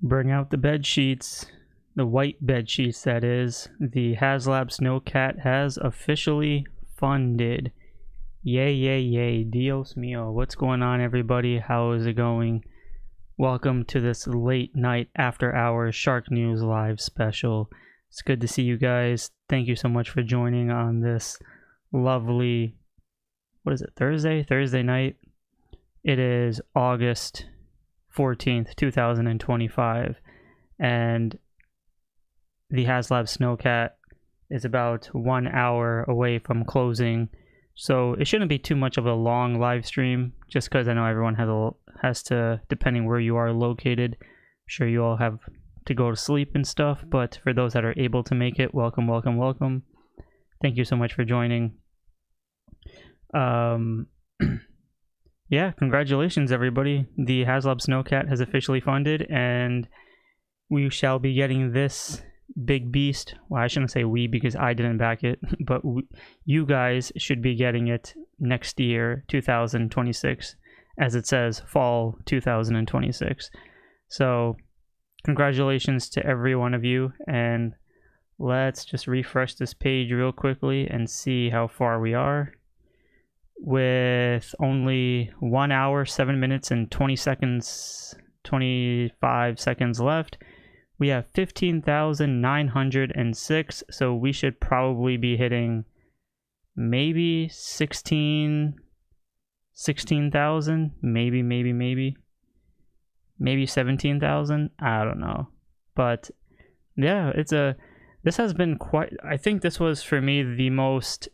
Bring out the bed sheets, the white bed sheets that is. The Haslab SnowCat has officially funded. Yay, yay, yay. Dios mio. What's going on, everybody? How is it going? Welcome to this late night after hours SHARKNEWZ live special. It's good to see you guys. Thank you so much for joining on this lovely, what is it, Thursday night. It is August 14th, 2025, and the Haslab SnowCat is about 1 hour away from closing, so it shouldn't be too much of a long live stream, just because I know everyone has to, depending where you are located. I'm sure you all have to go to sleep and stuff, but for those that are able to make it, welcome. Thank you so much for joining. Yeah, congratulations everybody. The Haslab SnowCat has officially funded, and we shall be getting this big beast. Well, I shouldn't say we because I didn't back it, but you guys should be getting it next year, 2026, as it says, fall 2026. So congratulations to every one of you, and let's just refresh this page real quickly and see how far we are. With only 1 hour, 7 minutes, and 25 seconds left, we have 15,906. So we should probably be hitting maybe 16,000, maybe 17,000. I don't know, but yeah, this has been quite. I think this was for me the most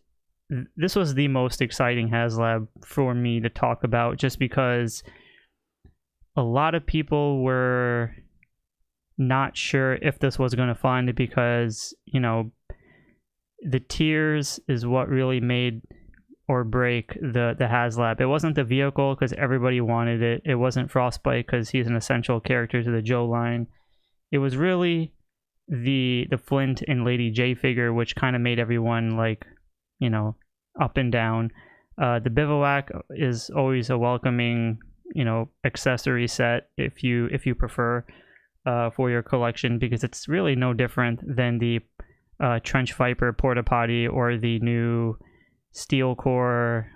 exciting Haslab for me to talk about, just because a lot of people were not sure if this was going to fund, because, you know, the tiers is what really made or break the Haslab. It wasn't the vehicle because everybody wanted it. It wasn't Frostbite because he's an essential character to the GIJOE line. It was really the Flint and Lady Jaye figure, which kind of made everyone, like, you know, up and down. The Bivouac is always a welcoming, you know, accessory set if you prefer for your collection, because it's really no different than the Trench Viper Porta Potty or the new Steel Core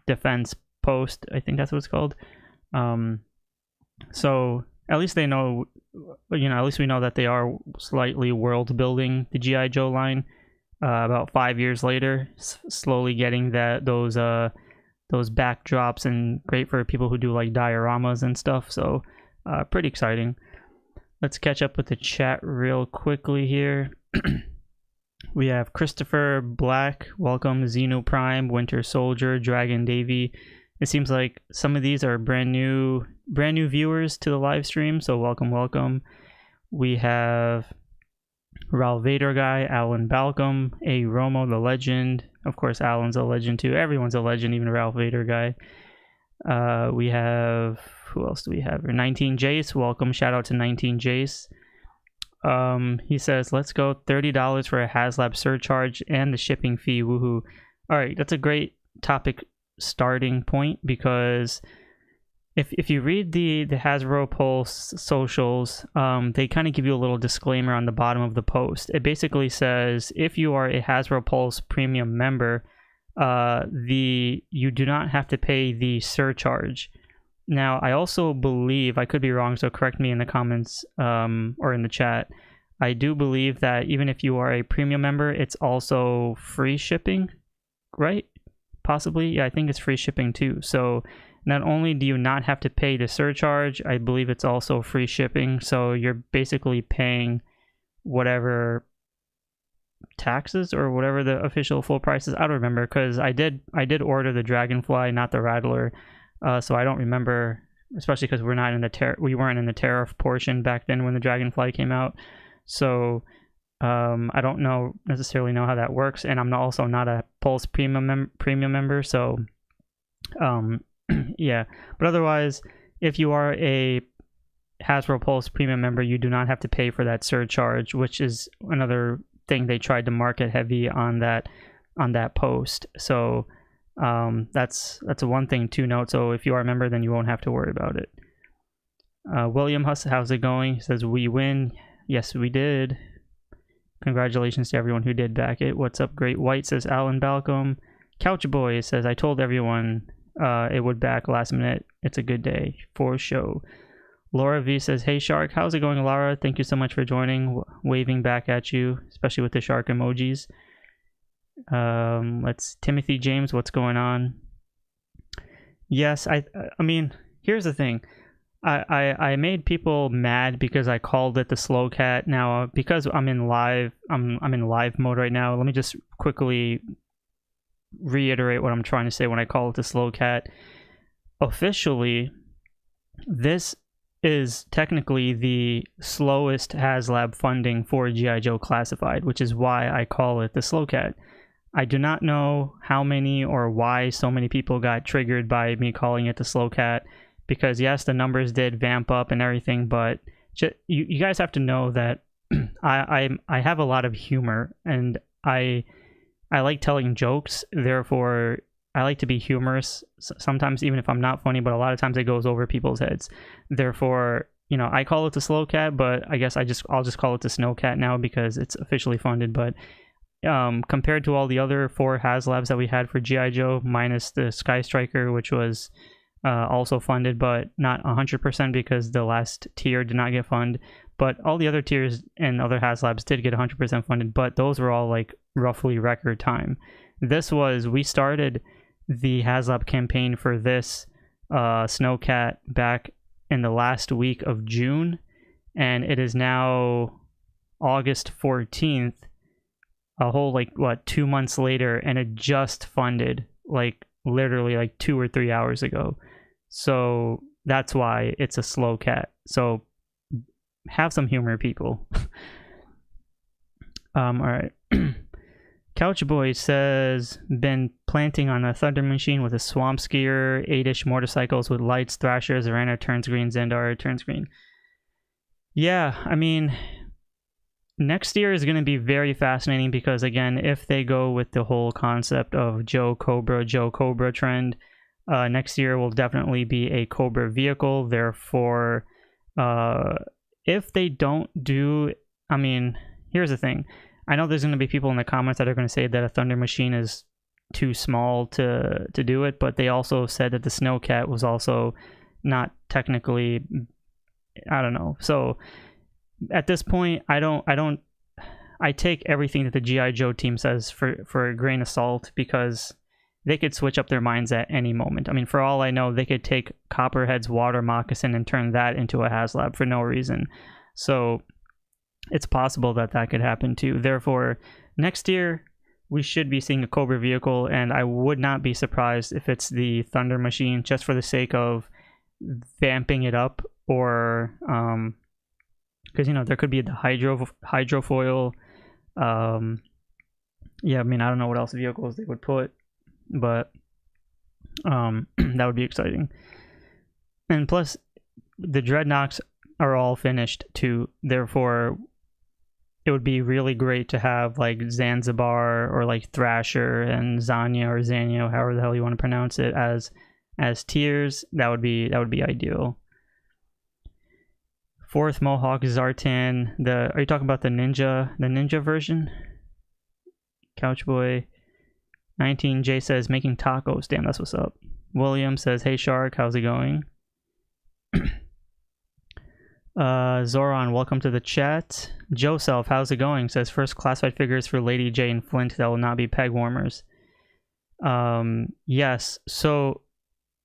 Defense Post. I think that's what it's called. So at least they know, you know, at least we know that they are slightly world building the GI Joe line. About 5 years later, slowly getting those backdrops, and great for people who do like dioramas and stuff. So pretty exciting. Let's catch up with the chat real quickly here. We have Christopher Black, welcome. Xeno Prime, Winter Soldier, Dragon Davy. It seems like some of these are brand new viewers to the live stream, so welcome. We have Ralph Vader Guy, Alan Balcom, A. Romo the Legend. Of course, Alan's a legend too. Everyone's a legend, even Ralph Vader Guy. We have, who else do we have? 19 Jace, welcome. Shout out to 19 Jace. He says, let's go, $30 for a Haslab surcharge and the shipping fee. Woohoo. All right, that's a great topic starting point, because if you read the Hasbro Pulse socials, they kind of give you a little disclaimer on the bottom of the post. It basically says, if you are a Hasbro Pulse premium member, you do not have to pay the surcharge. Now, I also believe, I could be wrong, so correct me in the comments or in the chat. I do believe that even if you are a premium member, it's also free shipping, right? Possibly, yeah, I think it's free shipping too. So not only do you not have to pay the surcharge, I believe it's also free shipping. So you're basically paying whatever taxes or whatever the official full price is. I don't remember, because I did order the Dragonfly, not the Rattler. So I don't remember, especially because we weren't in the tariff portion back then when the Dragonfly came out. So I don't necessarily know how that works, and I'm also not a Pulse premium member. So yeah, but otherwise, if you are a Hasbro Pulse premium member, you do not have to pay for that surcharge, which is another thing they tried to market heavy on that post. So that's one thing to note. So if you are a member, then you won't have to worry about it. William Huss, how's it going? He says, we win. Yes, we did. Congratulations to everyone who did back it. What's up, Great White, says Alan Balcom. Couch Boy says, I told everyone it would back last minute. It's a good day for show. Laura V says, hey Shark, how's it going, Laura? Thank you so much for joining, waving back at you, especially with the shark emojis. Timothy James, what's going on? Yes, I mean, here's the thing. I made people mad because I called it the Slowcat. Now, because I'm in live mode right now, let me just quickly reiterate what I'm trying to say when I call it the Slowcat. Officially, this is technically the slowest Haslab funding for GIJOE Classified, which is why I call it the Slowcat. I do not know how many or why so many people got triggered by me calling it the Slowcat, because yes, the numbers did vamp up and everything, but you guys have to know that I have a lot of humor, and I like telling jokes. Therefore, I like to be humorous sometimes, even if I'm not funny, but a lot of times it goes over people's heads. Therefore, you know, I call it the Slowcat, but I guess I'll just call it the SnowCat now because it's officially funded. But compared to all the other 4 Haslabs that we had for GIJOE, minus the Sky Striker, which was also funded, but not 100% because the last tier did not get funded. But all the other tiers and other Haslabs did get 100% funded, but those were all like roughly record time. We started the Haslab campaign for this SnowCat back in the last week of June, and it is now August 14th, a whole 2 months later, and it just funded literally 2 or 3 hours ago. So that's why it's a Slowcat. So have some humor, people. All right. Couch Boy says, been planting on a Thunder Machine with a Swamp Skier, 8-ish motorcycles with lights, Thrashers, Arena turns green, Zendar turns green. Yeah, I mean, next year is going to be very fascinating because, again, if they go with the whole concept of Joe Cobra trend, next year will definitely be a Cobra vehicle. Therefore, if they don't do, I mean, here's the thing. I know there's going to be people in the comments that are going to say that a Thunder Machine is too small to do it, but they also said that the SnowCat was also not technically, I don't know. So at this point, I take everything that the GIJOE team says for a grain of salt, because they could switch up their minds at any moment. I mean, for all I know, they could take Copperhead's water moccasin and turn that into a Haslab for no reason. So it's possible that that could happen too. Therefore, next year we should be seeing a Cobra vehicle, and I would not be surprised if it's the Thunder Machine, just for the sake of vamping it up, or because there could be the hydrofoil. Yeah, I mean, I don't know what else vehicles they would put, but that would be exciting. And plus, the Dreadnoks are all finished too. Therefore, it would be really great to have Zanzibar or Thrasher and Zanya or Zanyo, however the hell you want to pronounce it, as tiers. That would be ideal. 4th Mohawk Zartan. Are you talking about the ninja version? Couchboy 19J says, making tacos. Damn, that's what's up. William says, hey Shark, how's it going? Zoran, welcome to the chat. Joseph, how's it going? Says, first classified figures for Lady Jaye and Flint that will not be peg warmers. Yes, so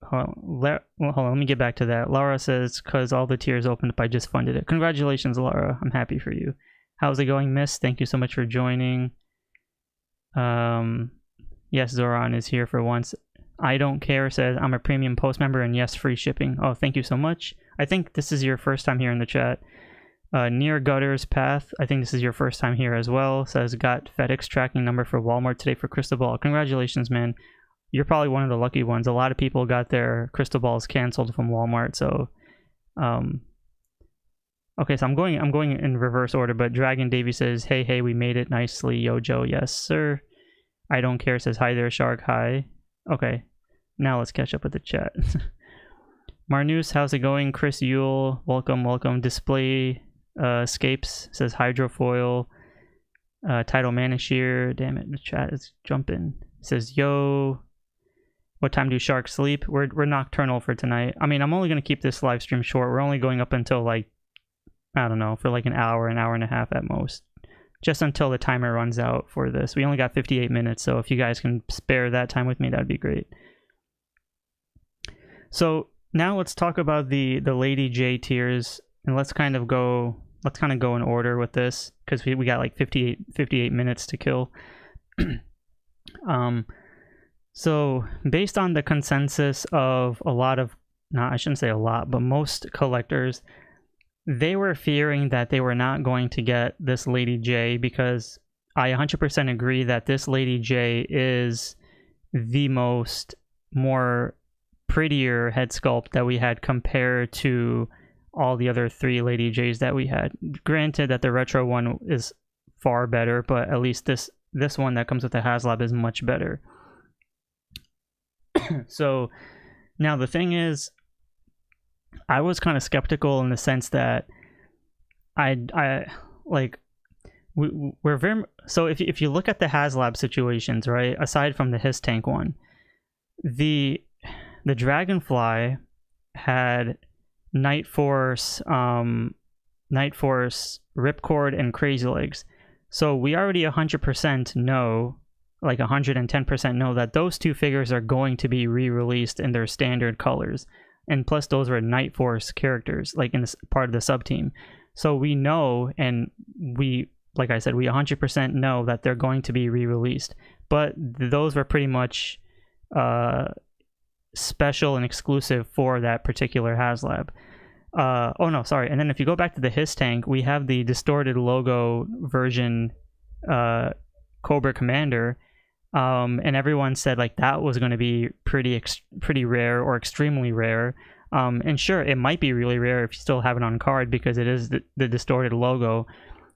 hold on, let me get back to that. Laura says, because all the tiers opened up, I just funded it. Congratulations, Laura. I'm happy for you. How's it going, miss? Thank you so much for joining. Yes, Zoran is here for once. I don't care says, I'm a premium post member, and yes, free shipping. Oh, thank you so much. I think this is your first time here in the chat. Near Gutters Path, I think this is your first time here as well. Says, got FedEx tracking number for Walmart today for Crystal Ball. Congratulations, man. You're probably one of the lucky ones. A lot of people got their Crystal Balls canceled from Walmart, so okay, so I'm going in reverse order, but Dragon Davy says, hey, we made it nicely, yo Joe. Yes, sir. I don't care says, hi there, Shark. Hi. Okay, now let's catch up with the chat. Marnus, how's it going? Chris Yule, welcome. Display Escapes says hydrofoil. Title Manashir, damn it, the chat is jumping. Says, yo, what time do sharks sleep? We're nocturnal for tonight. I mean, I'm only gonna keep this live stream short. We're only going up until like, I don't know, for like an hour and a half at most. Just until the timer runs out for this. We only got 58 minutes, so if you guys can spare that time with me, that'd be great. So now let's talk about the Lady Jaye tiers, and let's kind of go in order with this, because we got like 58 minutes to kill. So based on the consensus of a lot of, I shouldn't say a lot, but most collectors, they were fearing that they were not going to get this Lady Jaye, because I 100% agree that this Lady Jaye is the more prettier head sculpt that we had compared to all the other 3 Lady Jayes that we had. Granted that the retro one is far better, but at least this one that comes with the Haslab is much better. So now the thing is, I was kind of skeptical in the sense that we're very, so if you look at the Haslab situations, right, aside from the His Tank one, the Dragonfly had Night Force, Ripcord, and Crazy Legs. So we already 100% know, like 110% know, that those 2 figures are going to be re-released in their standard colors. And plus those were Night Force characters, like in this part of the sub-team. So we know, and we, like I said, we 100% know that they're going to be re-released. But those were pretty much special and exclusive for that particular Haslab. Oh no, sorry. And then if you go back to the His Tank, we have the distorted logo version Cobra Commander. And everyone said like that was going to be pretty rare or extremely rare. And sure, it might be really rare if you still have it on card because it is the distorted logo.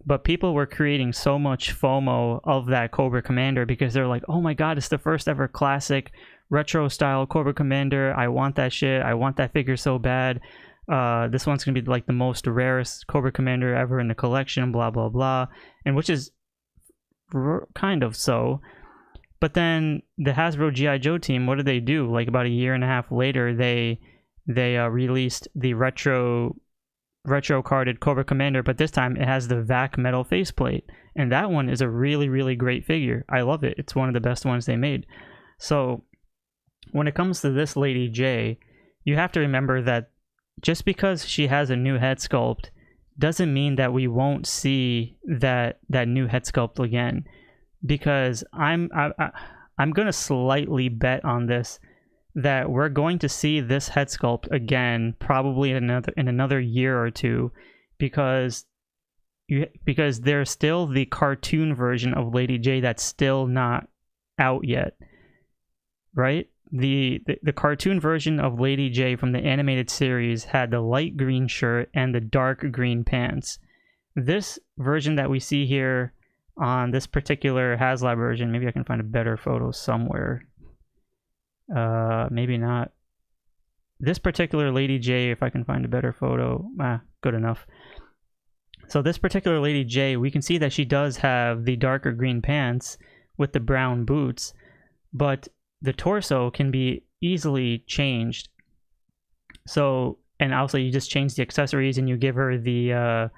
But people were creating so much FOMO of that Cobra Commander because they're like, oh my god, it's the first ever classic retro style Cobra Commander. I want that shit. I want that figure so bad. This one's gonna be like the most rarest Cobra Commander ever in the collection, blah blah blah. And which is kind of so. But then the Hasbro G.I. Joe team, what did they do? Like about a year and a half later, they released the retro carded Cobra Commander, but this time it has the VAC metal faceplate, and that one is a really great figure. I love it. It's one of the best ones they made. So when it comes to this Lady Jaye, you have to remember that just because she has a new head sculpt doesn't mean that we won't see that new head sculpt again, because I'm gonna slightly bet on this that we're going to see this head sculpt again probably in another year or two, because there's still the cartoon version of Lady Jaye that's still not out yet, right? The cartoon version of Lady Jaye from the animated series had the light green shirt and the dark green pants. This version that we see here on this particular Haslab version, maybe I can find a better photo somewhere. Maybe not. This particular Lady Jaye, if I can find a better photo, good enough. So this particular Lady Jaye, we can see that she does have the darker green pants with the brown boots, but the torso can be easily changed. So, and also you just change the accessories and you give her the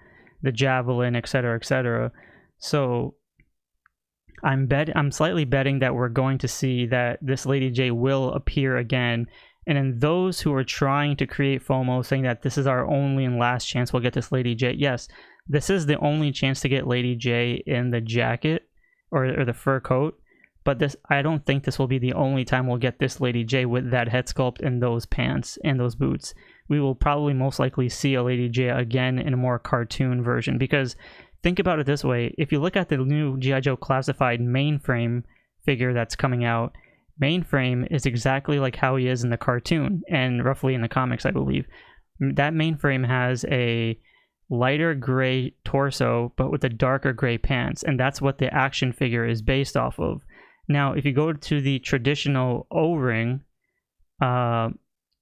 javelin, etc., etc. So I'm slightly betting that we're going to see that this Lady Jaye will appear again. And then those who are trying to create FOMO, saying that this is our only and last chance we'll get this Lady Jaye. Yes, this is the only chance to get Lady Jaye in the jacket or the fur coat. But I don't think this will be the only time we'll get this Lady Jaye with that head sculpt and those pants and those boots. We will probably most likely see a Lady Jaye again in a more cartoon version, because think about it this way. If you look at the new GIJOE Classified Mainframe figure that's coming out, Mainframe is exactly like how he is in the cartoon and roughly in the comics, I believe. That Mainframe has a lighter gray torso but with the darker gray pants, and that's what the action figure is based off of. Now, if you go to the traditional O-ring,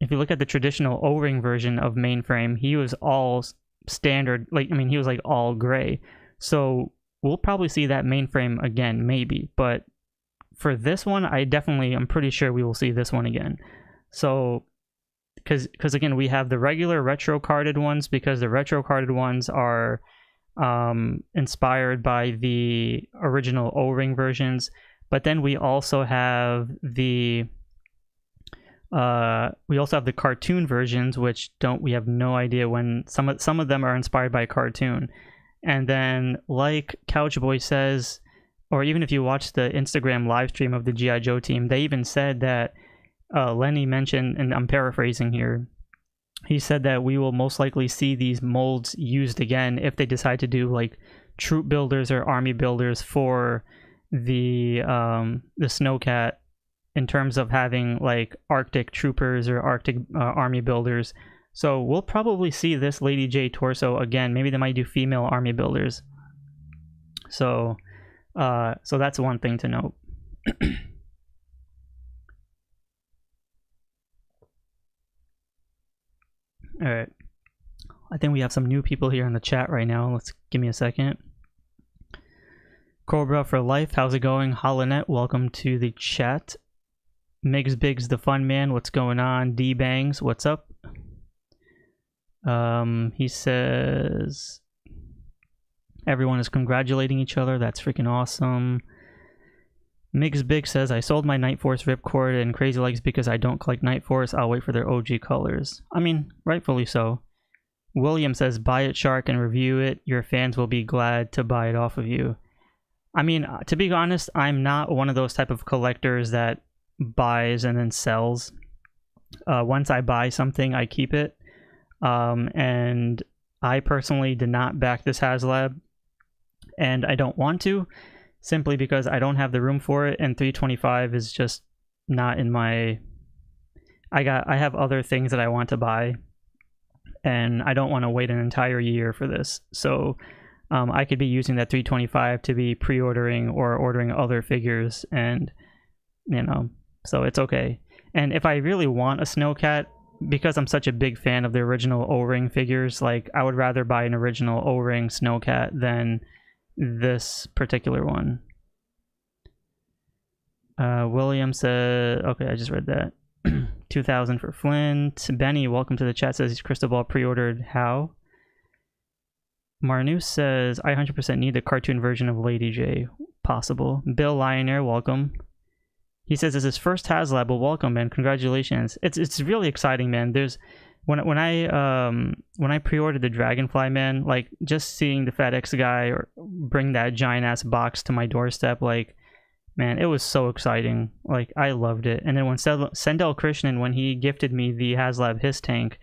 if you look at the traditional O-ring version of mainframe, he was all standard, like, I mean, he was like all gray. So we'll probably see that mainframe again, maybe. But for this one, I'm pretty sure we will see this one again. So, because again, we have the regular retro carded ones, because the retro carded ones are inspired by the original O-ring versions. But then we also have the cartoon versions, which we have no idea when some of them are inspired by a cartoon. And then, like Couchboy says, or even if you watch the Instagram live stream of the G.I. Joe team, they even said that Lenny mentioned, and I'm paraphrasing here, he said that we will most likely see these molds used again if they decide to do like troop builders or army builders for the SnowCat, in terms of having like Arctic troopers or Arctic army builders. So we'll probably see this Lady Jaye torso again. Maybe they might do female army builders. So that's one thing to note. All right, I think we have some new people here in the chat right now. Give me a second. Cobra for life, how's it going? Holonet, welcome to the chat. Migs Biggs the fun man, what's going on? D Bangs, what's up? He says everyone is congratulating each other. That's freaking awesome. Migs Big says, I sold my Night Force Ripcord and Crazy Legs because I don't collect Night Force. I'll wait for their OG colors. I mean, rightfully so. William says, buy it, Shark, and review it. Your fans will be glad to buy it off of you. I mean, to be honest, I'm not one of those type of collectors that buys and then sells. Once I buy something, I keep it. And I personally did not back this Haslab, and I don't want to, simply because I don't have the room for it, and 325 is just not in my... I have other things that I want to buy, and I don't want to wait an entire year for this. So I could be using that 325 to be pre-ordering or ordering other figures, and you know, so it's okay. And if I really want a SnowCat, because I'm such a big fan of the original O-ring figures, like I would rather buy an original O-ring SnowCat than this particular one. William said, okay, I just read that. 2000 for Flint. Benny, welcome to the chat, says he's Crystal Ball pre-ordered. How? Marnus says, I 100% need the cartoon version of Lady Jaye. Possible. Bill Lionaire, welcome. He says it's his first Haslab, but welcome, man. Congratulations. It's really exciting, man. There's when I pre-ordered the Dragonfly, man, like just seeing the FedEx guy or bring that giant ass box to my doorstep, like, man, it was so exciting. Like, I loved it. And then when Sendel Krishnan, when he gifted me the Haslab His Tank,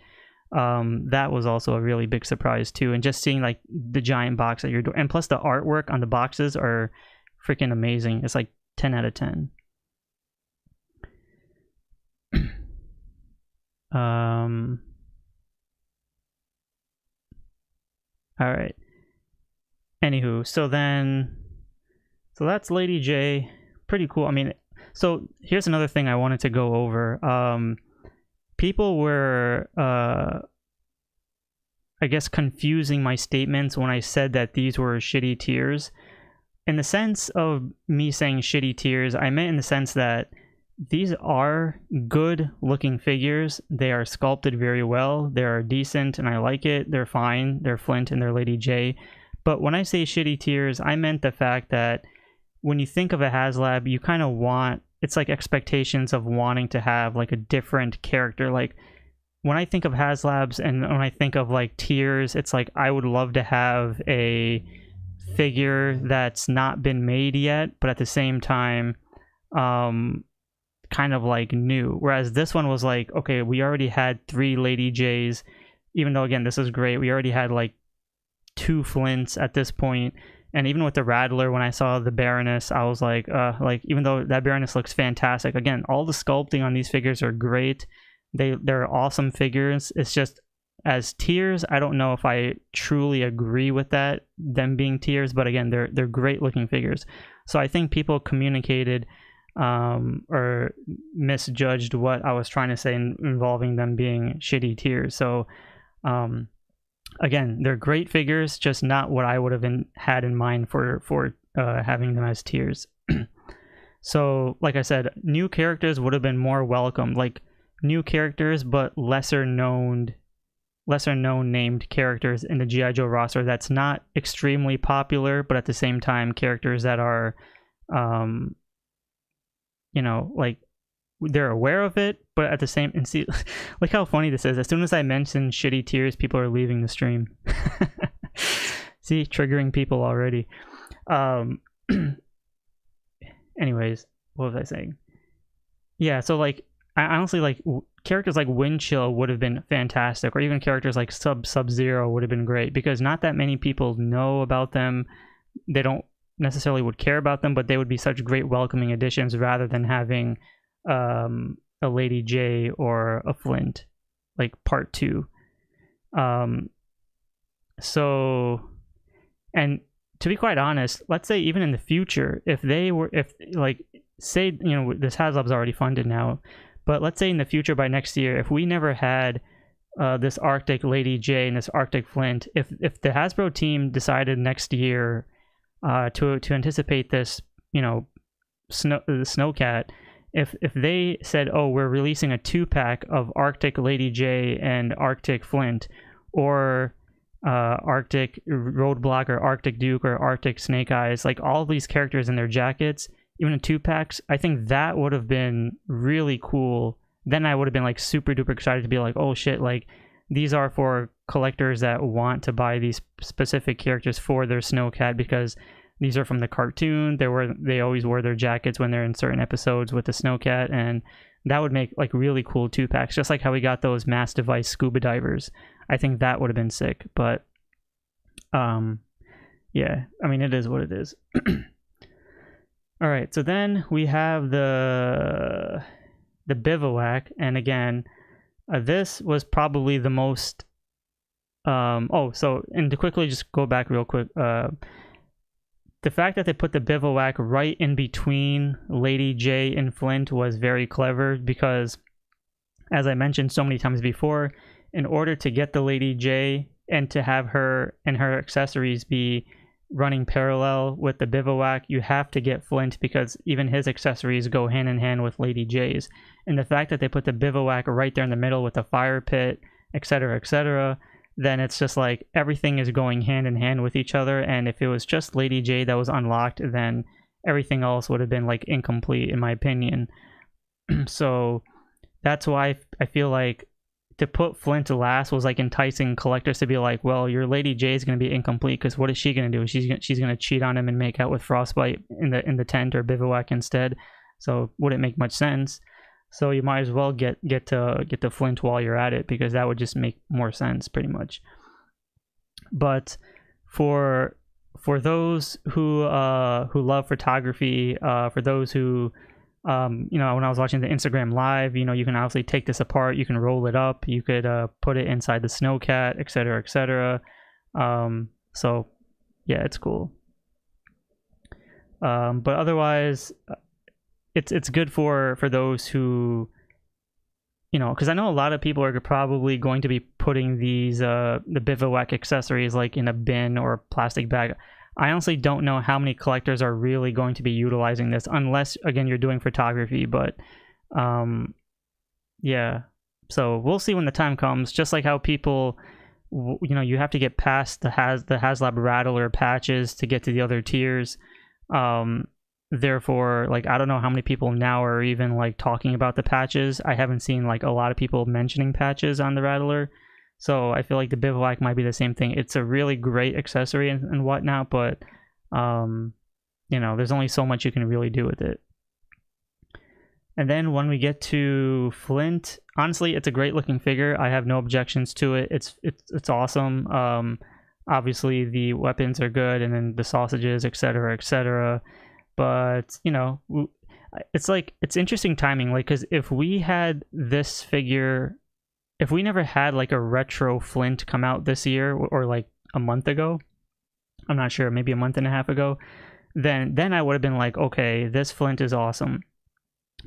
that was also a really big surprise too. And just seeing like the giant box at your door, and plus the artwork on the boxes are freaking amazing. It's like 10 out of 10. All right. Anywho, so that's Lady Jaye. Pretty cool. I mean, so here's another thing I wanted to go over. People were, I guess, confusing my statements when I said that these were shitty tiers. In the sense of me saying shitty tiers, I meant in the sense that these are good looking figures. They are sculpted very well. They are decent and I like it. They're fine. They're Flint and they're Lady Jaye. But when I say shitty tiers, I meant the fact that when you think of a Haslab, you kind of want, it's like expectations of wanting to have like a different character. Like when I think of Haslabs and when I think of like tiers, it's like I would love to have a figure that's not been made yet, but at the same time, kind of like new. Whereas this one was like, okay, we already had 3 Lady Jayes, even though again this is great. We already had like 2 Flints at this point, and even with the Rattler, when I saw the Baroness, I was like even though that Baroness looks fantastic, again, all the sculpting on these figures are great. They're awesome figures. It's just as tiers, I don't know if I truly agree with that, them being tiers, but again, they're great looking figures. So I think people communicated or misjudged what I was trying to say involving them being shitty tiers. So again, they're great figures, just not what I would have had in mind for having them as tiers. So like I said, new characters would have been more welcome, like new characters but lesser known named characters in the G.I. Joe roster that's not extremely popular, but at the same time characters that are you know, like they're aware of it, but at the same, and see, look how funny this is. As soon as I mention shitty tiers, people are leaving the stream. See, triggering people already. Anyways, what was I saying? Yeah, so like, I honestly, like, characters like Windchill would have been fantastic, or even characters like Sub-Zero would have been great, because not that many people know about them. They don't necessarily would care about them, but they would be such great welcoming additions rather than having a Lady Jaye or a Flint, like part 2. So, and to be quite honest, let's say even in the future, if like, say, you know, this Haslab's already funded now, but let's say in the future by next year, if we never had this Arctic Lady Jaye and this Arctic Flint, if the Hasbro team decided next year to anticipate this, you know, SnowCat, if they said, oh, we're releasing a 2-pack of Arctic Lady Jaye and Arctic Flint, or Arctic Roadblock or Arctic Duke or Arctic Snake Eyes, like all these characters in their jackets, even in 2-packs, I think that would have been really cool. Then I would have been like super duper excited to be like, oh shit, like these are for collectors that want to buy these specific characters for their SnowCat, because these are from the cartoon. They always wore their jackets when they're in certain episodes with the SnowCat, and that would make like really cool 2-packs, just like how we got those Mass Device scuba divers. I think that would have been sick, but yeah, I mean, it is what it is. All right, so then we have the Bivouac, and again, this was probably the most and to quickly just go back real quick, the fact that they put the Bivouac right in between Lady Jaye and Flint was very clever, because as I mentioned so many times before, in order to get the Lady Jaye and to have her and her accessories be running parallel with the Bivouac, you have to get Flint, because even his accessories go hand in hand with Lady Jaye's. And the fact that they put the Bivouac right there in the middle with the fire pit, etc., then it's just like everything is going hand in hand with each other. And if it was just Lady Jaye that was unlocked, then everything else would have been like incomplete, in my opinion. So that's why I feel like to put Flint last was like enticing collectors to be like, well, your Lady Jaye is going to be incomplete, because what is she going to do? She's going to cheat on him and make out with Frostbite in the tent or Bivouac instead. So wouldn't make much sense. So you might as well get to Flint while you're at it, because that would just make more sense, pretty much. But for those who love photography, for those who you know, when I was watching the Instagram live, you know, you can obviously take this apart, you can roll it up, you could put it inside the SnowCat, etc. So yeah, it's cool. But otherwise, it's good for those who, you know, because I know a lot of people are probably going to be putting these the Bivouac accessories like in a bin or a plastic bag. I honestly don't know how many collectors are really going to be utilizing this, unless, again, you're doing photography. But yeah, so we'll see when the time comes. Just like how people, you know, you have to get past the Haslab Rattler patches to get to the other tiers. Therefore, like, I don't know how many people now are even like talking about the patches. I haven't seen like a lot of people mentioning patches on the Rattler. So I feel like the Bivouac might be the same thing. It's a really great accessory and whatnot, but you know, there's only so much you can really do with it. And then when we get to Flint, honestly, it's a great looking figure. I have no objections to it. It's awesome. Obviously the weapons are good, and then the sausages, etc. But you know, it's like, it's interesting timing, like, because if we had this figure, if we never had like a retro Flint come out this year, or like a month ago, I'm not sure, maybe a month and a half ago, then I would have been like, okay, this Flint is awesome.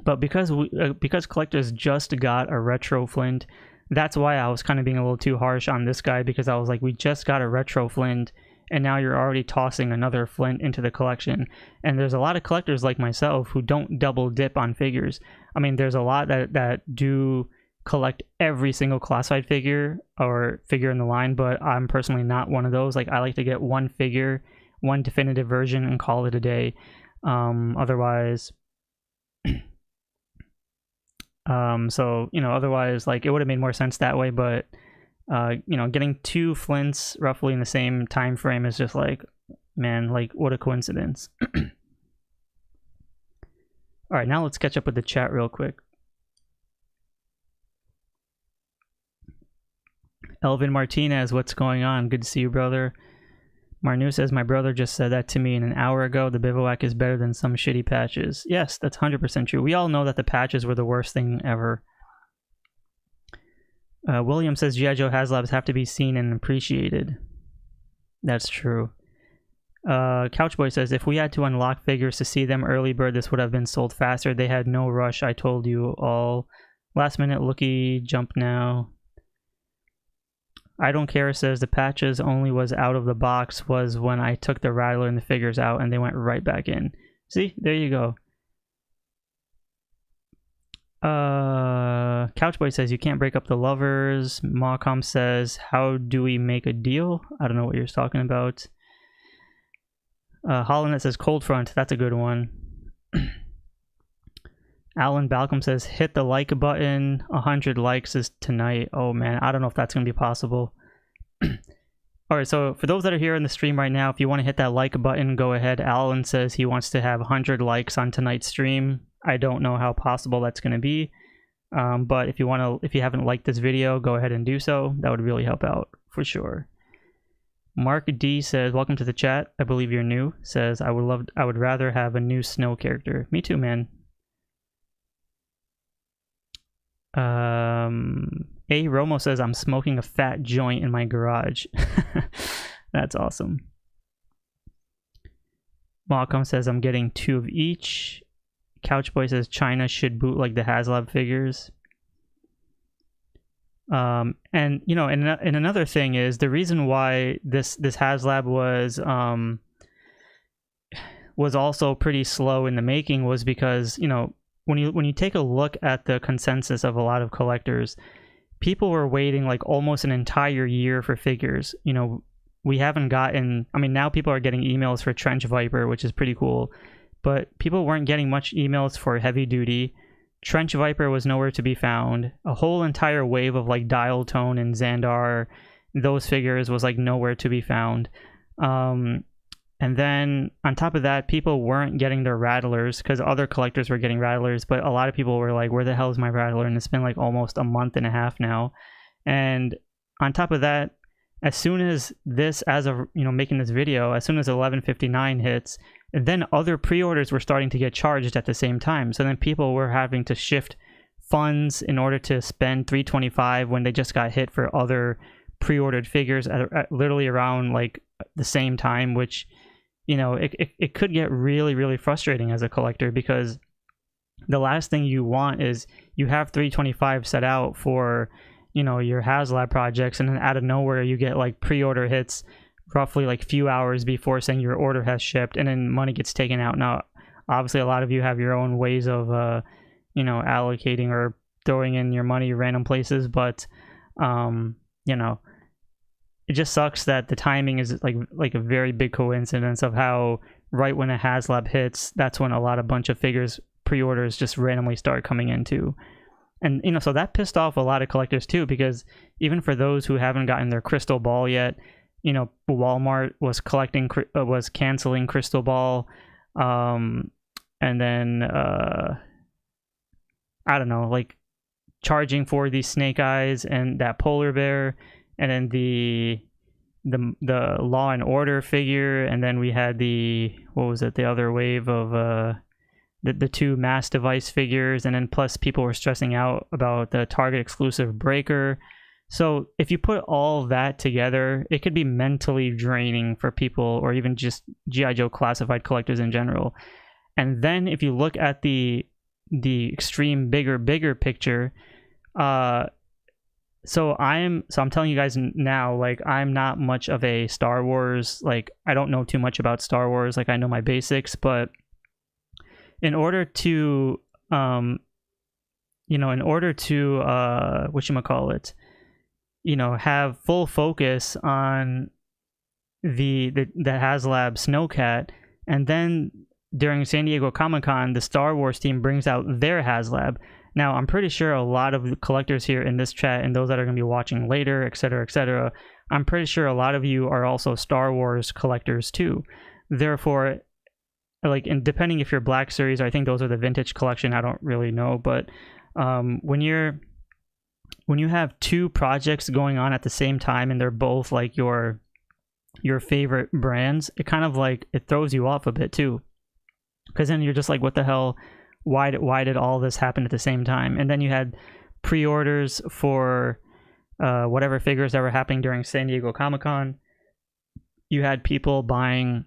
But because collectors just got a retro Flint, that's why I was kind of being a little too harsh on this guy, because I was like, we just got a retro Flint and now you're already tossing another Flint into the collection. And there's a lot of collectors like myself who don't double dip on figures. I mean, there's a lot that do collect every single classified figure or figure in the line, but I'm personally not one of those. Like, I like to get one figure, one definitive version, and call it a day. Otherwise so, you know, otherwise, like, it would have made more sense that way, but you know, getting 2 Flints roughly in the same time frame is just like, man, like, what a coincidence. All right, now let's catch up with the chat real quick. Elvin Martinez, what's going on? Good to see you, brother. Marnu says, my brother just said that to me an hour ago. The Bivouac is better than some shitty patches. Yes, that's 100% true. We all know that the patches were the worst thing ever. William says, G.I. Joe Haslabs have to be seen and appreciated. That's true. Couchboy says, if we had to unlock figures to see them early bird, this would have been sold faster. They had no rush. I told you all. Last minute looky, jump now. I don't care says the patches only was out of the box was when I took the Rattler and the figures out and they went right back in. See, there you go. Couchboy says you can't break up the lovers. Mawcom says, how do we make a deal? I don't know what you're talking about. Holland says cold front. That's a good one. Alan Balcom says, hit the like button. 100 likes is tonight. Oh man, I don't know if that's going to be possible. Alright, so for those that are here in the stream right now, if you want to hit that like button, go ahead. Alan says he wants to have 100 likes on tonight's stream. I don't know how possible that's going to be. But if you haven't liked this video, go ahead and do so. That would really help out for sure. Mark D says, welcome to the chat. I believe you're new. Says, I would rather have a new snow character. Me too, man. A Romo says, I'm smoking a fat joint in my garage. That's awesome. Malcolm says, I'm getting 2 of each. Couchboy says China should bootleg the Haslab figures. And you know, and another thing is the reason why this Haslab was also pretty slow in the making was because, you know, when you take a look at the consensus of a lot of collectors, people were waiting like almost an entire year for figures. You know, we haven't gotten, I mean, now people are getting emails for Trench Viper, which is pretty cool, but people weren't getting much emails for Heavy Duty. Trench Viper was nowhere to be found. A whole entire wave of like Dial Tone and Xandar, those figures was like nowhere to be found. And then on top of that, people weren't getting their Rattlers because other collectors were getting Rattlers, but a lot of people were like, where the hell is my Rattler? And it's been like almost a month and a half now. And on top of that, as soon as this, as of, you know, making this video, as soon as 11:59 hits, then other pre-orders were starting to get charged at the same time. So then people were having to shift funds in order to spend $325 when they just got hit for other pre-ordered figures at literally around like the same time, which, you know, it could get really, really frustrating as a collector, because the last thing you want is you have $325 set out for, you know, your Haslab projects, and then out of nowhere you get like pre-order hits roughly like few hours before saying your order has shipped, and then money gets taken out. Now, obviously a lot of you have your own ways of, you know, allocating or throwing in your money random places, but, you know, it just sucks that the timing is like a very big coincidence of how right when a Haslab hits, that's when a bunch of figures pre-orders just randomly start coming into. And, you know, so that pissed off a lot of collectors too, because even for those who haven't gotten their Crystal Ball yet, you know, Walmart was canceling Crystal Ball, and then I don't know, like charging for these Snake Eyes and that Polar Bear, and then the Law and Order figure, and then we had the, what was it, the other wave of the 2 Mass Device figures, and then plus people were stressing out about the Target exclusive Breaker. So if you put all that together, it could be mentally draining for people, or even just G.I. Joe classified collectors in general. And then if you look at the the extreme bigger picture. So I'm telling you guys now, like, I'm not much of a Star Wars, like, I don't know too much about Star Wars, like, I know my basics, but in order to whatchamacallit, have full focus on the Haslab SnowCat, and then during San Diego Comic-Con, the Star Wars team brings out their Haslab. Now, I'm pretty sure a lot of the collectors here in this chat and those that are going to be watching later, etc., I'm pretty sure a lot of you are also Star Wars collectors too. Therefore, like, and depending if you're Black Series, I think those are the vintage collection, I don't really know, but when you have two projects going on at the same time and they're both like your favorite brands, it kind of like, it throws you off a bit too, because then you're just like, what the hell, why did all this happen at the same time? And then you had pre-orders for whatever figures that were happening during San Diego Comic-Con. You had people buying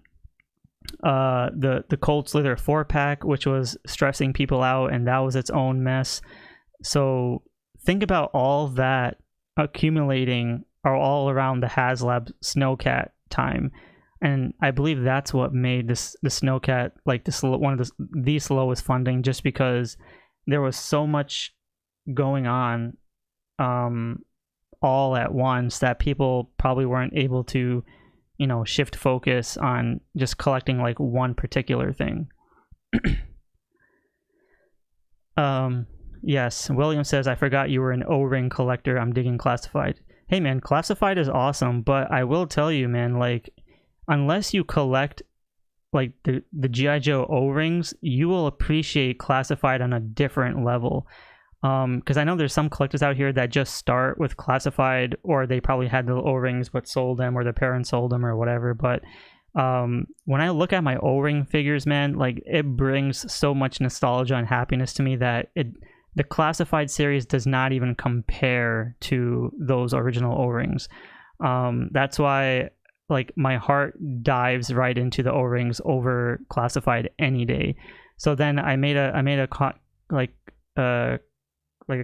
the Cold Slither 4-pack, which was stressing people out, and that was its own mess. So think about all that accumulating all around the Haslab SnowCat time, and I believe that's what made the SnowCat like one of the slowest funding, just because there was so much going on all at once that people probably weren't able to shift focus on just collecting like one particular thing. Yes, William says, I forgot you were an O-ring collector. I'm digging Classified. Hey man, Classified is awesome, but I will tell you, man, like, unless you collect like the G.I. Joe O-rings, you will appreciate Classified on a different level. Because I know there's some collectors out here that just start with Classified, or they probably had the O-rings but sold them, or their parents sold them, or whatever. But when I look at my O-ring figures, man, like, it brings so much nostalgia and happiness to me that the Classified series does not even compare to those original O-rings. That's why, like, my heart dives right into the O-rings over Classified any day. So then I made a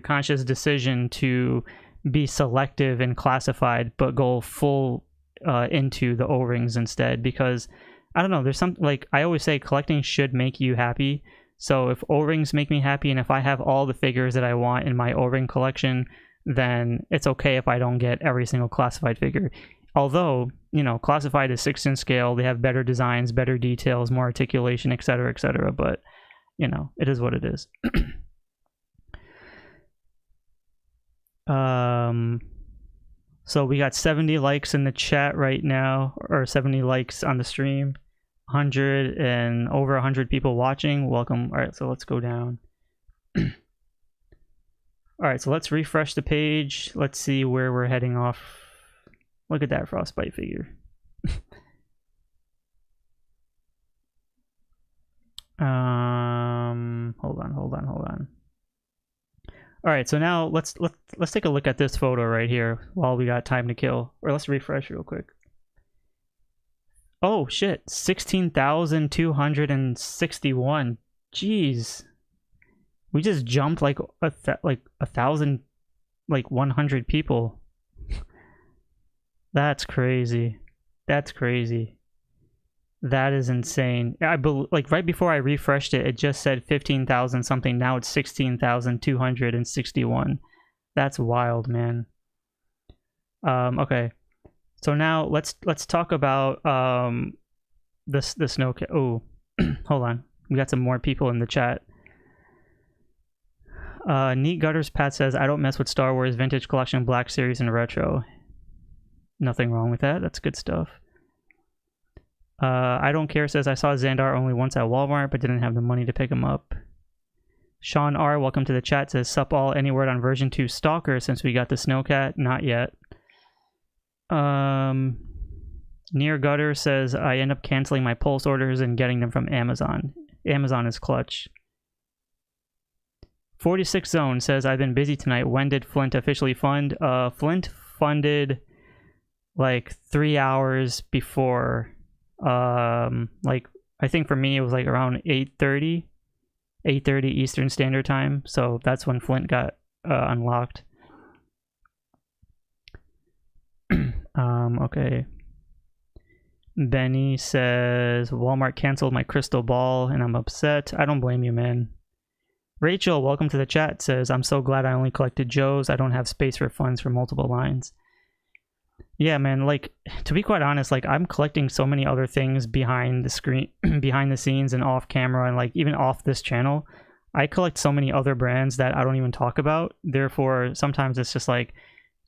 conscious decision to be selective in Classified, but go full into the O-rings instead, because I don't know, there's some, like, I always say collecting should make you happy. So if O-rings make me happy, and if I have all the figures that I want in my O-ring collection, then it's okay if I don't get every single Classified figure. Although, Classified is 6-inch scale, they have better designs, better details, more articulation, etc., but it is what it is. So we got 70 likes in the chat right now, or 70 likes on the stream, 100 and over 100 people watching. Welcome. All right, so let's go down. All right, so let's refresh the page. Let's see where we're heading off. Look at that Frostbite figure. Hold on. All right, so now let's take a look at this photo right here while we got time to kill. Or let's refresh real quick. Oh shit, 16,261. Jeez, we just jumped like a thousand, like 100 people. That's crazy. That is insane. Like right before I refreshed it, it just said 15,000 something. Now it's 16,261. That's wild, man. Okay, so now let's talk about the SnowCat. Oh, hold on. We got some more people in the chat. Neat Gutters Pat says, I don't mess with Star Wars Vintage Collection, Black Series, and Retro. Nothing wrong with that. That's good stuff. I Don't Care says, I saw Xandar only once at Walmart, but didn't have the money to pick him up. Sean R, welcome to the chat, says, sup all, any word on version 2 Stalker since we got the SnowCat? Not yet. Near Gutter says, I end up canceling my Pulse orders and getting them from Amazon. Amazon is clutch. 46 Zone says, I've been busy tonight. When did Flint officially fund? Flint funded like 3 hours before. Like, I think for me it was like around 8:30, 8:30 Eastern Standard Time. So that's when Flint got unlocked. Okay. Benny says, Walmart canceled my crystal ball and I'm upset. I don't blame you, man. Rachel, welcome to the chat, says, I'm so glad I only collected Joes. I don't have space for funds for multiple lines. Yeah, man, like, to be quite honest, like, I'm collecting so many other things behind the screen, behind the scenes and off camera, and like even off this channel. I collect so many other brands that I don't even talk about. Therefore, sometimes it's just like,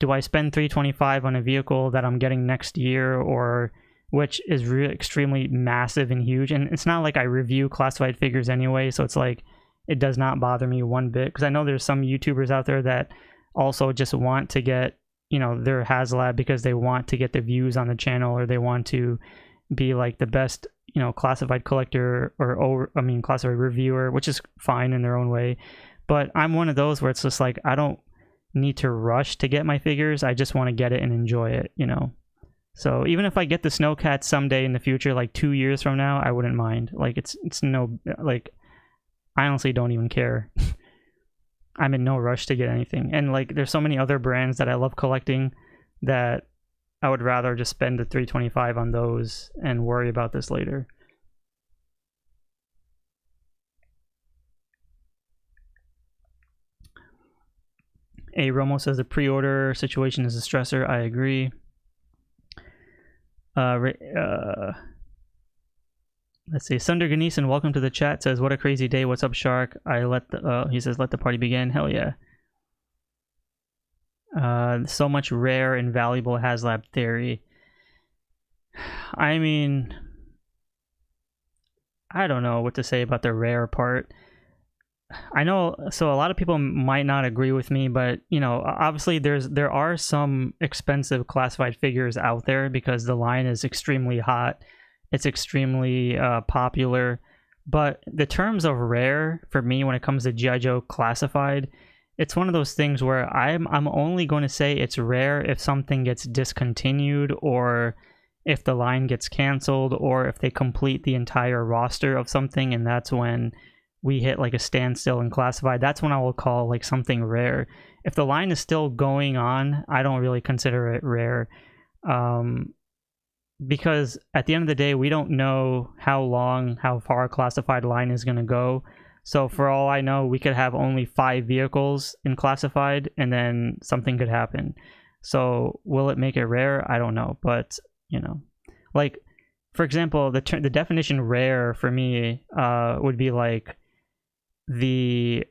do I spend $325 on a vehicle that I'm getting next year, or which is really extremely massive and huge? And it's not like I review classified figures anyway, so it's like it does not bother me one bit, because I know there's some YouTubers out there that also just want to get, you know, their Haslab because they want to get the views on the channel, or they want to be like the best, you know, classified collector or classified reviewer, which is fine in their own way. But I'm one of those where it's just like, I don't need to rush to get my figures. I just want to get it and enjoy it, you know. So even if I get the SnowCat someday in the future, like 2 years from now, I wouldn't mind. Like it's no, like, I honestly don't even care. I'm in no rush to get anything. And like there's so many other brands that I love collecting that I would rather just spend the $325 on those and worry about this later. A Romo says the pre-order situation is a stressor. I agree. Let's see. Sunder Ganesan, welcome to the chat, says, what a crazy day. What's up, Shark? He says, let the party begin. Hell yeah. So much rare and valuable Haslab theory. I mean, I don't know what to say about the rare part. I know, so a lot of people might not agree with me, but you know, obviously there are some expensive classified figures out there because the line is extremely hot. It's extremely popular. But the terms of rare for me when it comes to GIJOE Classified, it's one of those things where I'm only going to say it's rare if something gets discontinued, or if the line gets canceled, or if they complete the entire roster of something, and that's when we hit like a standstill in classified. That's when I will call like something rare. If the line is still going on, I don't really consider it rare. Because at the end of the day, we don't know how far a classified line is going to go. So for all I know, we could have only 5 vehicles in classified and then something could happen. So will it make it rare? I don't know. But, you know, like, for example, the definition rare for me would be like the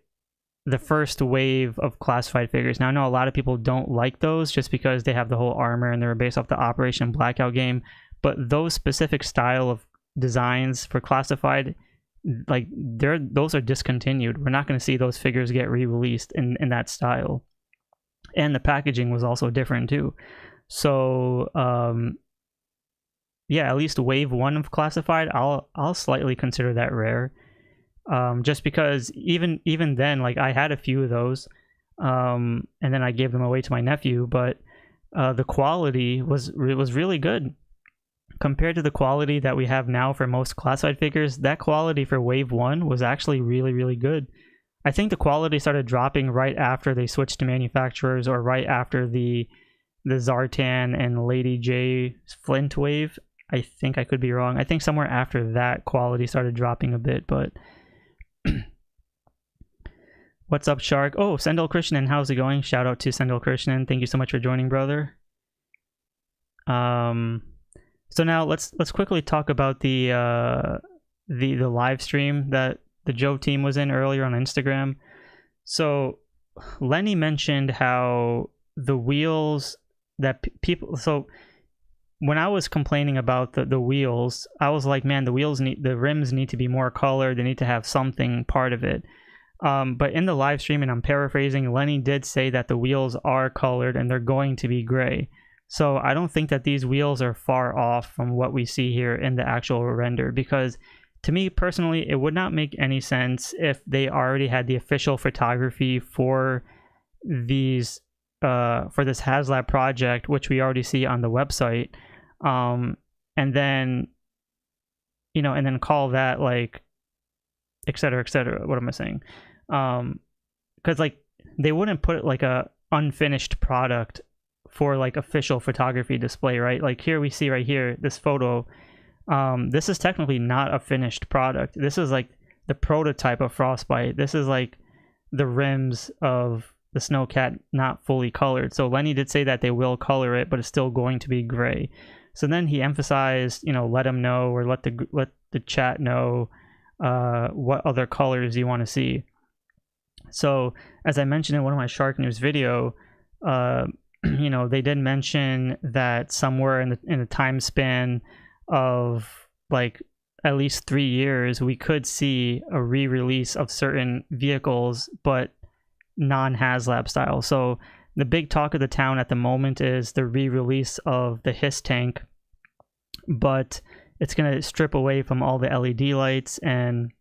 first wave of classified figures. Now I know a lot of people don't like those just because they have the whole armor and they're based off the Operation Blackout game, but those specific style of designs for classified, like those are discontinued. We're not going to see those figures get re-released in that style, and the packaging was also different too. So yeah, at least wave 1 of classified, I'll slightly consider that rare. Just because even then, like, I had a few of those, and then I gave them away to my nephew, but the quality was really good compared to the quality that we have now for most classified figures. That quality for wave 1 was actually really good. I think the quality started dropping right after they switched to manufacturers, or right after the Zartan and Lady Jaye Flint wave. I think I could be wrong. I think somewhere after that quality started dropping a bit, but what's up, Shark? Oh, Sendel Krishnan, how's it going? Shout out to Sendel Krishnan. Thank you so much for joining, brother. So now let's quickly talk about the live stream that the Joe team was in earlier on Instagram. So Lenny mentioned how the wheels that people, so when I was complaining about the wheels, I was like, man, the rims need to be more colored. They need to have something part of it. But in the live stream, and I'm paraphrasing, Lenny did say that the wheels are colored and they're going to be gray. So I don't think that these wheels are far off from what we see here in the actual render, because to me personally, it would not make any sense if they already had the official photography for these for this Haslab project, which we already see on the website, and then, you know, and then call that like etc., etc. What am I saying? Because like they wouldn't put like a unfinished product for like official photography display, right? Like here we see right here this photo. This is technically not a finished product. This is like the prototype of Frostbite. This is like the rims of the SnowCat not fully colored. So Lenny did say that they will color it, but it's still going to be gray. So then he emphasized, you know, let him know, or let the chat know what other colors you want to see. So as I mentioned in one of my SHARKNEWZ video, you know, they did mention that somewhere in the time span of like at least 3 years, we could see a re-release of certain vehicles, but non-Haslab style. So the big talk of the town at the moment is the re-release of the Hiss tank, but it's going to strip away from all the LED lights, and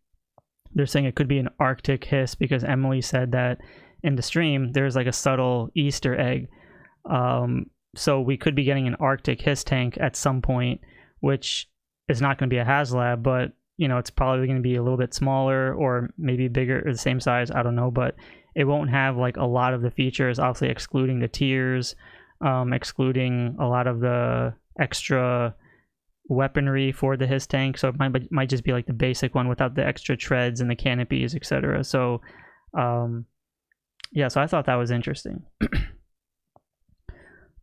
they're saying it could be an Arctic Hiss because Emily said that in the stream there's like a subtle Easter egg. So we could be getting an Arctic Hiss tank at some point, which is not going to be a Haslab, but you know, it's probably going to be a little bit smaller or maybe bigger or the same size, I don't know, but it won't have like a lot of the features, obviously excluding the tiers, excluding a lot of the extra weaponry for the Hiss tank. So it might just be like the basic one without the extra treads and the canopies, etc. So yeah, so I thought that was interesting.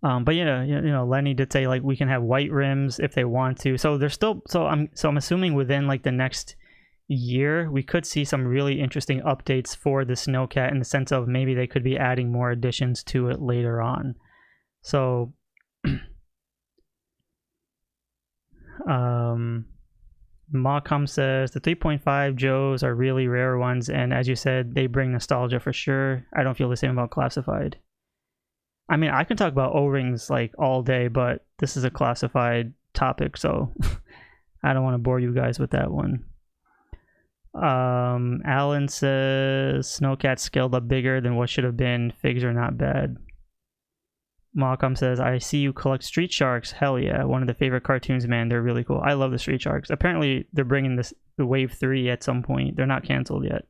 But you know, Lenny did say like we can have white rims if they want to. So there's still, so I'm assuming within like the next year we could see some really interesting updates for the SnowCat, in the sense of maybe they could be adding more additions to it later on. So Mawcom says the 3.5 Joes are really rare ones, and as you said, they bring nostalgia for sure. I don't feel the same about Classified. I mean, I can talk about O-rings like all day, but this is a Classified topic, so I don't want to bore you guys with that one. Alan says SnowCat scaled up bigger than what should have been. Figs are not bad. Malcolm says, I see you collect Street Sharks. Hell yeah, one of the favorite cartoons, man. They're really cool. I love the Street Sharks. Apparently they're bringing the Wave 3 at some point. They're not canceled yet.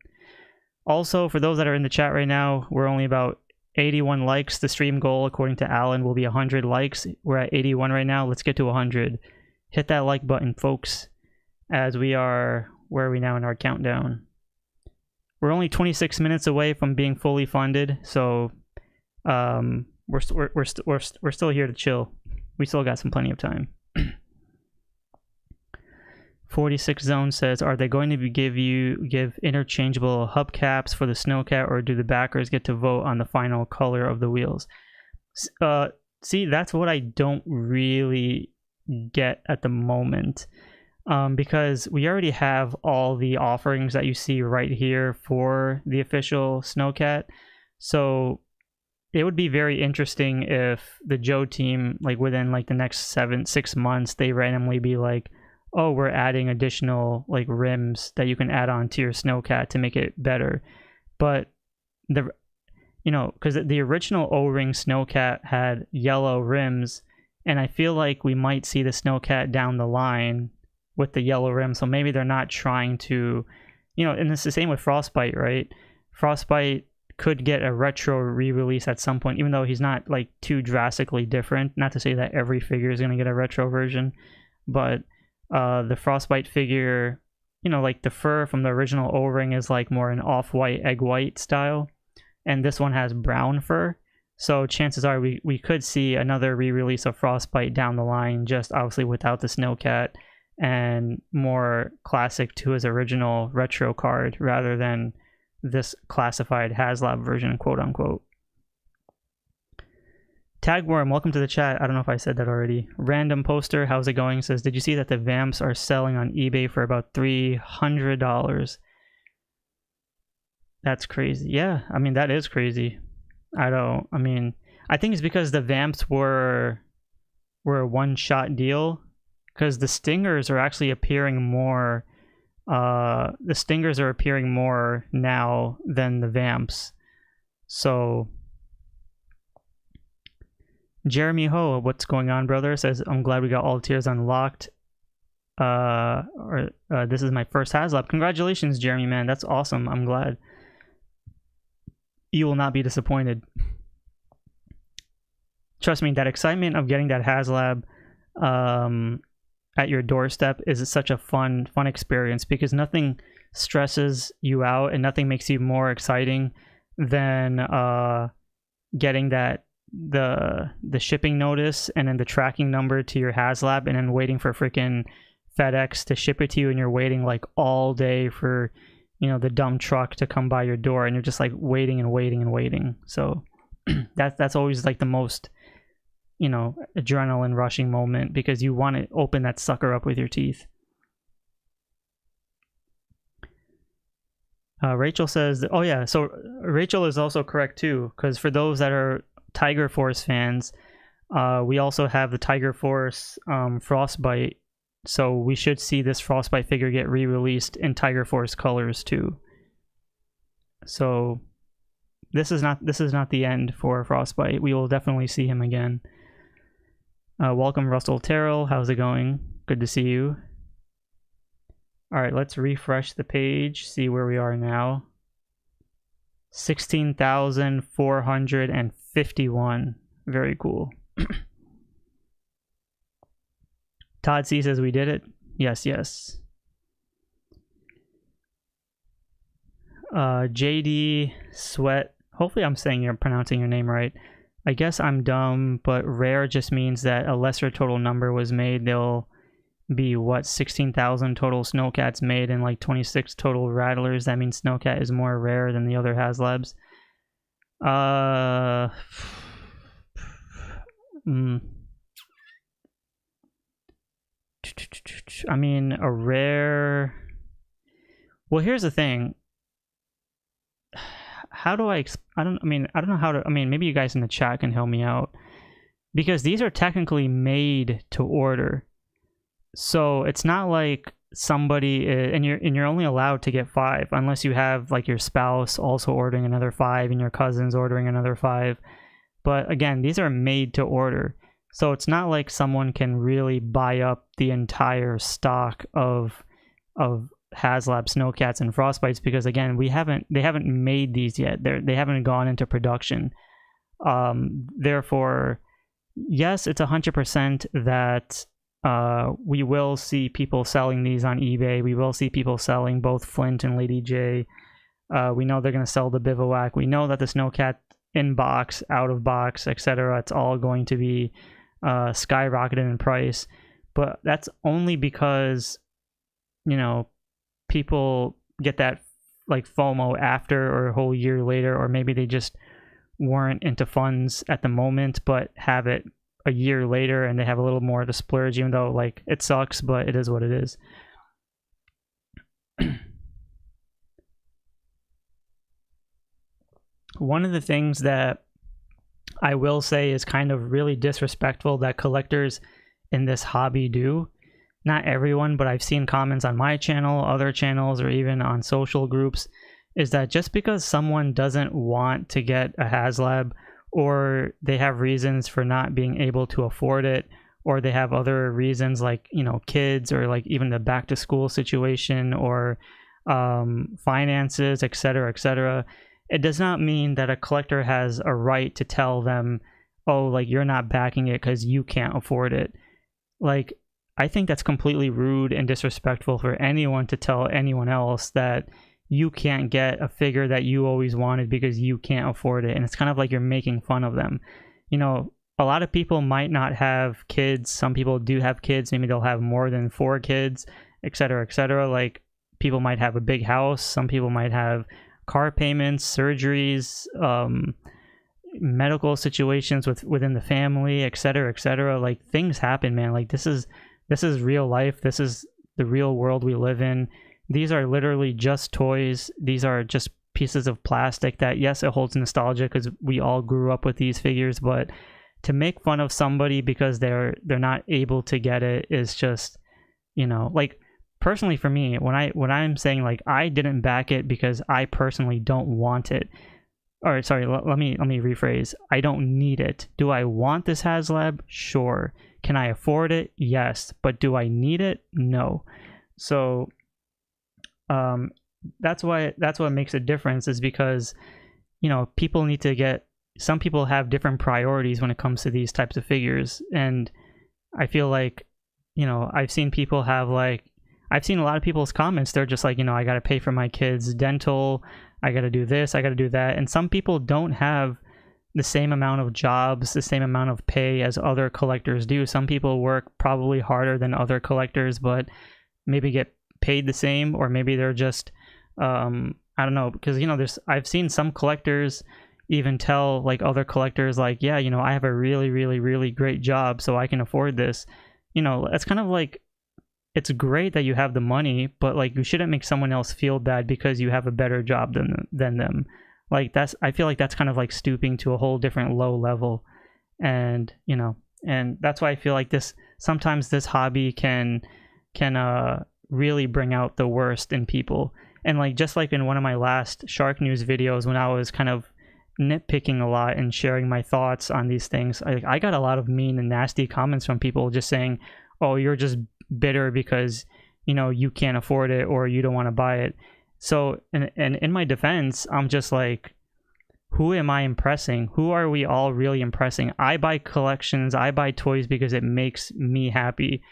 Also, for those that are in the chat right now, we're only about 81 likes. The stream goal, according to Alan, will be 100 likes. We're at 81 right now. Let's get to 100. Hit that like button, folks, as we are, where are we now in our countdown? We're only 26 minutes away from being fully funded, so we're still here to chill. We still got some plenty of time. 46 Zone says, are they going to give interchangeable hubcaps for the SnowCat, or do the backers get to vote on the final color of the wheels? See, that's what I don't really get at the moment, because we already have all the offerings that you see right here for the official SnowCat. So it would be very interesting if the GIJOE team, like within like the next 6 months, they randomly be like, oh, we're adding additional like rims that you can add on to your SnowCat to make it better. But because the original O-ring SnowCat had yellow rims, and I feel like we might see the SnowCat down the line with the yellow rims. So maybe they're not trying to, and it's the same with Frostbite, right? Frostbite could get a retro re-release at some point, even though he's not like too drastically different. Not to say that every figure is going to get a retro version, but the Frostbite figure, like the fur from the original O-ring is like more an off-white, egg white style, and this one has brown fur. So chances are we could see another re-release of Frostbite down the line, just obviously without the SnowCat and more classic to his original retro card rather than this classified Haslab version, quote unquote. Tagworm, welcome to the chat. I don't know if I said that already. Random Poster, how's it going? Says, did you see that the Vamps are selling on eBay for about $300? That's crazy. Yeah, I mean, that is crazy. I think it's because the Vamps were a one-shot deal, because the Stingers are actually appearing more. The Stingers are appearing more now than the Vamps. So Jeremy Ho, what's going on, brother? Says, I'm glad we got all tiers unlocked. this is my first Haslab. Congratulations, Jeremy, man. That's awesome. I'm glad. You will not be disappointed. Trust me, that excitement of getting that Haslab at your doorstep is such a fun experience, because nothing stresses you out and nothing makes you more exciting than getting that the shipping notice and then the tracking number to your Haslab, and then waiting for freaking FedEx to ship it to you, and you're waiting like all day for, you know, the dumb truck to come by your door, and you're just like waiting and waiting and waiting. So that's always like the most, you know, adrenaline rushing moment, because you want to open that sucker up with your teeth. Rachel says, oh yeah, so Rachel is also correct too, because for those that are Tiger Force fans, we also have the Tiger Force Frostbite, so we should see this Frostbite figure get re-released in Tiger Force colors too. So this is not the end for Frostbite. We will definitely see him again. Welcome, Russell Terrell. How's it going? Good to see you. All right, let's refresh the page, see where we are now. 16,451. Very cool. Todd C says we did it. Yes, yes. JD Sweat. Hopefully I'm pronouncing your name right. I guess I'm dumb, but rare just means that a lesser total number was made. There'll be, what, 16,000 total SnowCats made and like 26 total Rattlers. That means SnowCat is more rare than the other Haslabs. I mean, a rare... Well, here's the thing. How do I don't know how to... I mean, maybe you guys in the chat can help me out. Because these are technically made to order. So it's not like somebody... And you're only allowed to get 5 unless you have like your spouse also ordering another 5 and your cousins ordering another 5. But again, these are made to order. So it's not like someone can really buy up the entire stock of Haslab SnowCats and Frostbites, because again, they haven't made these yet. They haven't gone into production. Therefore, yes, it's 100% that we will see people selling these on eBay. We will see people selling both Flint and Lady Jaye. We know they're going to sell the Bivouac. We know that the SnowCat in box, out of box, etc., it's all going to be skyrocketed in price. But that's only because, you know, people get that like FOMO after, or a whole year later, or maybe they just weren't into funds at the moment but have it a year later and they have a little more to splurge, even though like it sucks, but it is what it is. One of the things that I will say is kind of really disrespectful that collectors in this hobby do. Not everyone, but I've seen comments on my channel, other channels, or even on social groups, is that just because someone doesn't want to get a Haslab, or they have reasons for not being able to afford it, or they have other reasons like, you know, kids, or like even the back to school situation, or finances, etc., it does not mean that a collector has a right to tell them, oh, like, you're not backing it because you can't afford it. Like, I think that's completely rude and disrespectful for anyone to tell anyone else that you can't get a figure that you always wanted because you can't afford it. And it's kind of like you're making fun of them. You know, a lot of people might not have kids. Some people do have kids. Maybe they'll have more than 4 kids, etc., etc. Like, people might have a big house. Some people might have car payments, surgeries, medical situations within the family, etc. Like, things happen, man. Like, this is real life. This is the real world we live in. These are literally just toys. These are just pieces of plastic that, yes, it holds nostalgia because we all grew up with these figures, but to make fun of somebody because they're not able to get it is just, you know, like, personally for me, when I'm saying like I didn't back it because I personally don't want it, or sorry, let me rephrase. I don't need it. Do I want this Haslab? Sure. Can I afford it? Yes. But do I need it? No. So that's what makes a difference, is because, you know, people need to get, some people have different priorities when it comes to these types of figures. And I feel like, you know, I've seen people have like, I've seen a lot of people's comments, they're just like, you know, I got to pay for my kids' dental, I got to do this, I got to do that. And some people don't have the same amount of jobs, the same amount of pay as other collectors do. Some people work probably harder than other collectors, but maybe get paid the same, or maybe they're just, I don't know, because, you know, I've seen some collectors even tell like other collectors like, yeah, you know, I have a really, really, really great job, so I can afford this. You know, it's kind of like, it's great that you have the money, but like, you shouldn't make someone else feel bad because you have a better job than them. Like, I feel like that's kind of like stooping to a whole different low level. And, you know, and that's why I feel like sometimes this hobby can really bring out the worst in people. And like, just like in one of my last SHARKNEWZ videos, when I was kind of nitpicking a lot and sharing my thoughts on these things, I got a lot of mean and nasty comments from people just saying, oh, you're just bitter because, you know, you can't afford it or you don't want to buy it. So, and in my defense, I'm just like, who am I impressing? Who are we all really impressing? I buy collections, I buy toys because it makes me happy.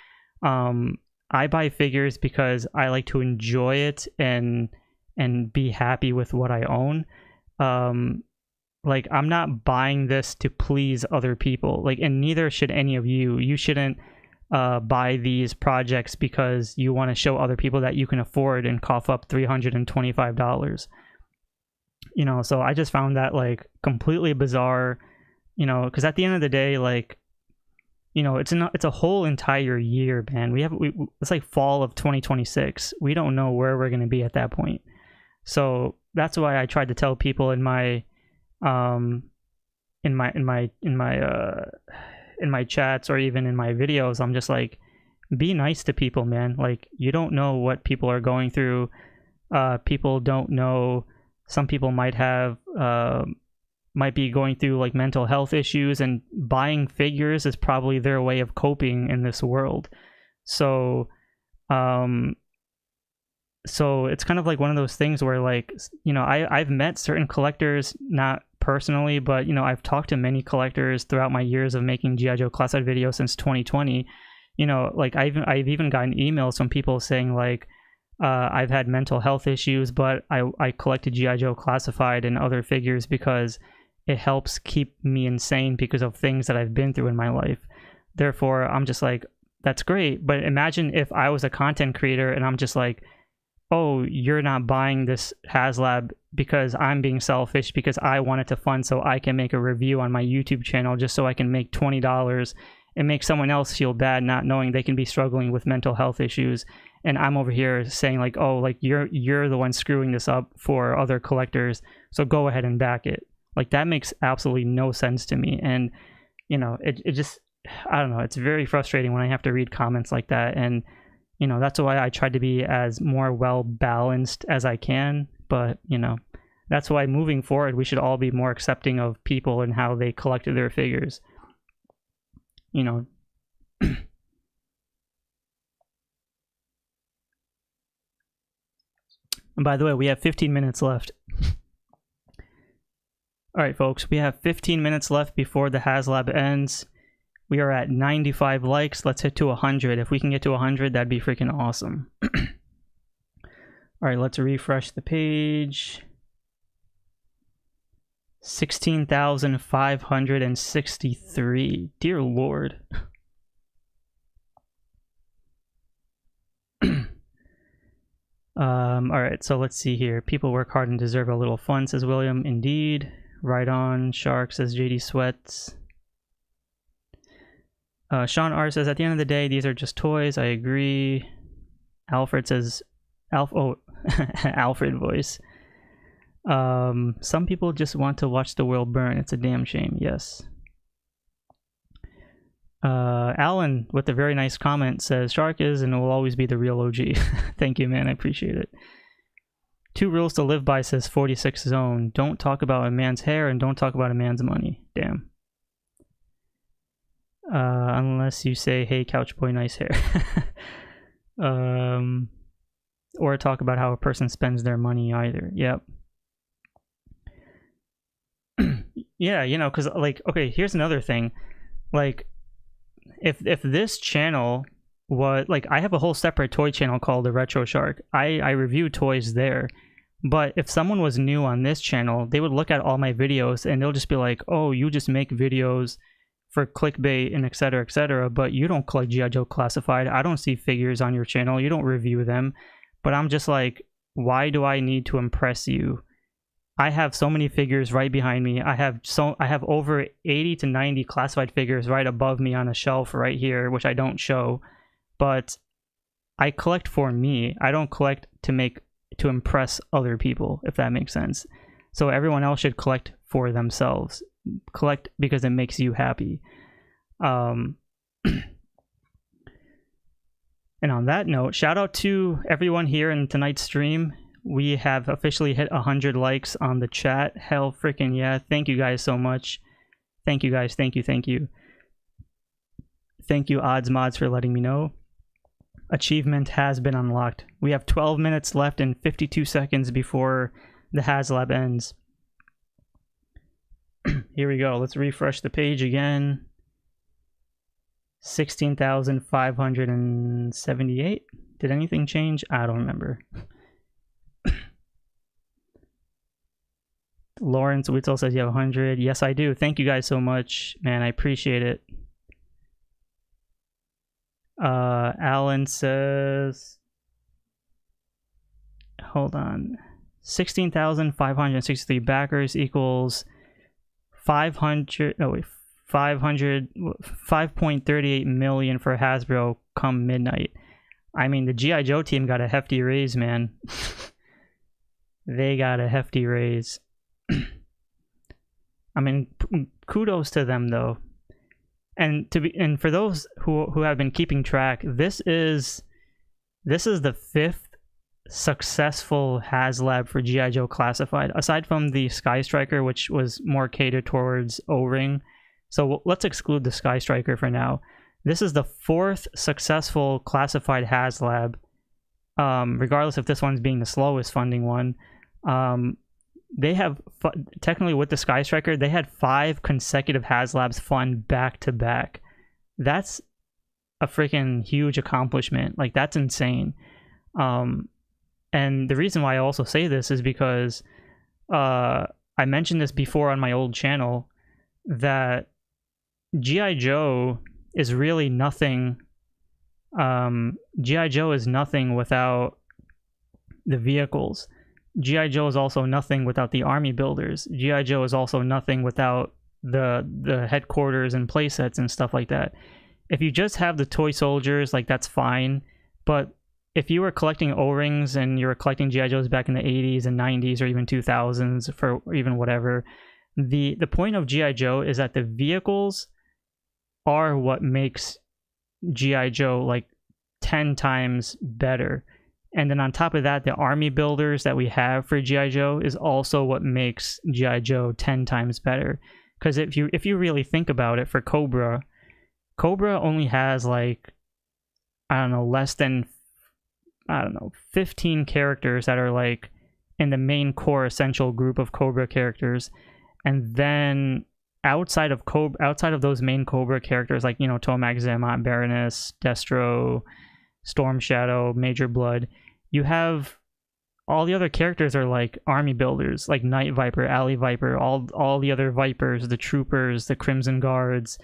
I buy figures because I like to enjoy it and be happy with what I own. Like, I'm not buying this to please other people. Like, and neither should any of you. You shouldn't buy these projects because you want to show other people that you can afford and cough up $325. You know, so I just found that like completely bizarre, you know, because at the end of the day, like, you know, it's a whole entire year, man. It's like fall of 2026. We don't know where we're going to be at that point. So that's why I tried to tell people in my chats or even in my videos, I'm just like, be nice to people, man. Like, you don't know what people are going through. People don't know. Some people might be going through like mental health issues, and buying figures is probably their way of coping in this world. So it's kind of like one of those things where, like, you know, I've met certain collectors, not personally, but, you know, I've talked to many collectors throughout my years of making GIJOE Classified videos since 2020. You know, like, I've even gotten emails from people saying like, I've had mental health issues, but I collected GIJOE Classified and other figures because it helps keep me insane because of things that I've been through in my life. Therefore, I'm just like, that's great. But imagine if I was a content creator and I'm just like, oh, you're not buying this Haslab because I'm being selfish, because I want it to fund so I can make a review on my YouTube channel just so I can make $20 and make someone else feel bad not knowing they can be struggling with mental health issues. And I'm over here saying like, oh, like, you're the one screwing this up for other collectors, so go ahead and back it. Like, that makes absolutely no sense to me. And, you know, it just, I don't know, it's very frustrating when I have to read comments like that. And, you know, that's why I try to be as more well balanced as I can. But, you know, that's why moving forward, we should all be more accepting of people and how they collected their figures. You know. And by the way, we have 15 minutes left. All right, folks, we have 15 minutes left before the Haslab ends. We are at 95 likes. Let's hit to 100. If we can get to 100, that'd be freaking awesome. All right, let's refresh the page. 16,563. Dear Lord. All right, so let's see here. People work hard and deserve a little fun, says William. Indeed. Right on. Shark, says JD Sweats. Sean R says, at the end of the day, these are just toys. I agree. Alfred says, Alfred voice. Some people just want to watch the world burn. It's a damn shame. Yes. Alan, with a very nice comment, says, Shark is and will always be the real OG. Thank you, man. I appreciate it. 2 rules to live by, says 46 Zone. Don't talk about a man's hair and don't talk about a man's money. Damn. Unless you say, hey, couch boy, nice hair. Or talk about how a person spends their money either. Yep. Yeah, you know, because, like, okay, here's another thing. Like, if this channel was, like, I have a whole separate toy channel called the Retro Shark. I review toys there. But if someone was new on this channel, they would look at all my videos and they'll just be like, oh, you just make videos for clickbait and etc., but you don't collect G.I. Joe Classified. I don't see figures on your channel. You don't review them. But I'm just like, why do I need to impress you? I have so many figures right behind me. I have over 80 to 90 classified figures right above me on a shelf right here, which I don't show. But I collect for me. I don't collect to impress other people, if that makes sense. So everyone else should collect for themselves. Collect because it makes you happy. And on that note, shout out to everyone here in tonight's stream. We have officially hit 100 likes on the chat. Hell freaking yeah. Thank you guys so much. Thank you guys. Thank you. Thank you. Thank you, Odds Mods, for letting me know. Achievement has been unlocked. We have 12 minutes left and 52 seconds before the Haslab ends. Here we go. Let's refresh the page again. 16,578. Did anything change? I don't remember. Lawrence Whittle says you have 100. Yes, I do. Thank you guys so much. Man, I appreciate it. Alan says, hold on, 16,563 backers equals 5.38 million for Hasbro come midnight. I mean, the G.I. Joe team got a hefty raise, man. They got a hefty raise. I mean, kudos to them though. And for those who have been keeping track, this is the 5th successful Haslab for G.I. Joe Classified, aside from the Sky Striker, which was more catered towards O-Ring. So let's exclude the Sky Striker for now. This is the 4th successful classified Haslab, regardless if this one's being the slowest funding one. They have, technically with the Sky Striker, they had 5 consecutive Haslabs fund back to back. That's a freaking huge accomplishment. Like, that's insane. And the reason why I also say this is because I mentioned this before on my old channel, that G.I. Joe is really nothing. G.I. Joe is nothing without the vehicles. G.I. Joe is also nothing without the army builders. G.I. Joe is also nothing without the headquarters and playsets and stuff like that. If you just have the toy soldiers, like, that's fine. But if you were collecting O-rings and you were collecting G.I. Joes back in the 80s and 90s or even 2000s for even whatever, the point of G.I. Joe is that the vehicles are what makes G.I. Joe like 10 times better. And then on top of that, the army builders that we have for G.I. Joe is also what makes G.I. Joe 10 times better. Because if you really think about it, for Cobra only has, like, I don't know, less than, 15 characters that are, like, in the main core essential group of Cobra characters. And then outside of those main Cobra characters, like, you know, Tomac, Xamot, Baroness, Destro, Storm Shadow, Major Blood, you have all the other characters are like army builders, like Night Viper, Alley Viper, all the other Vipers, the Troopers, the Crimson Guards,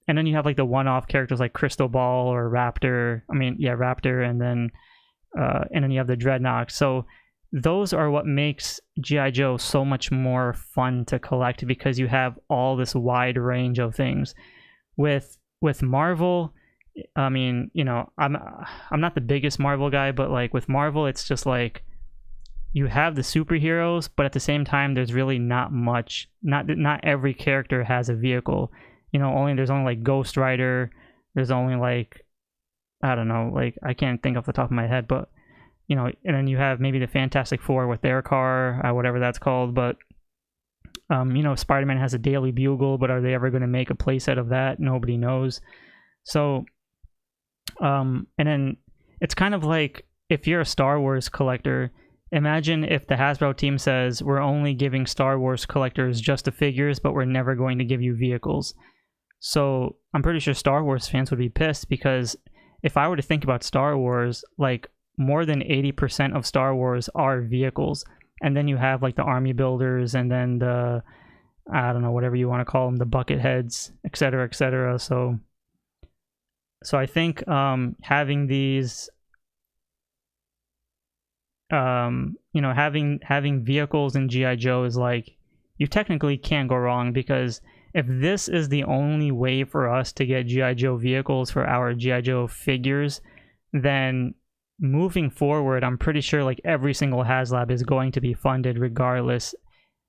and then you have like the one-off characters like Crystal Ball or Raptor. Raptor, and then you have the Dreadnought. So those are what makes G.I. Joe so much more fun to collect, because you have all this wide range of things. With Marvel, I mean, you know, I'm not the biggest Marvel guy, but like with Marvel, it's just like you have the superheroes, but at the same time, there's really not much. Not every character has a vehicle. You know, there's only like Ghost Rider. There's only like, I don't know, like I can't think off the top of my head, but you know, and then you have maybe the Fantastic Four with their car, whatever that's called. But You know, Spider-Man has a Daily Bugle, but are they ever going to make a playset of that? Nobody knows. So, and then it's kind of like, if you're a Star Wars collector, imagine if the Hasbro team says, we're only giving Star Wars collectors just the figures, but we're never going to give you vehicles. So I'm pretty sure Star Wars fans would be pissed, because if I were to think about Star Wars, like more than 80% of Star Wars are vehicles. And then you have like the army builders, and then the, I don't know, whatever you want to call them, the bucket heads, etc., etc. So I think having these, you know, having vehicles in G.I. Joe is like, you technically can't go wrong, because if this is the only way for us to get G.I. Joe vehicles for our G.I. Joe figures, then moving forward, I'm pretty sure like every single Haslab is going to be funded regardless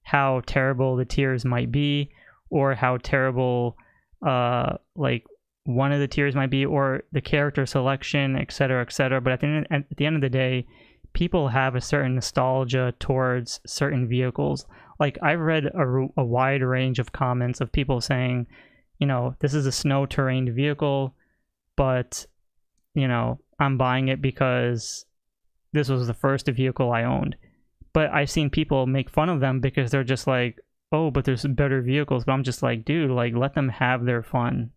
how terrible the tiers might be, or how terrible like one of the tiers might be, or the character selection, etc., etc. But at the end of the day, people have a certain nostalgia towards certain vehicles. Like, I've read a wide range of comments of people saying, you know, this is a snow terrain vehicle, but, you know, I'm buying it because this was the first vehicle I owned. But I've seen people make fun of them because they're just like, oh, but there's better vehicles. But I'm just like, dude, like, let them have their fun.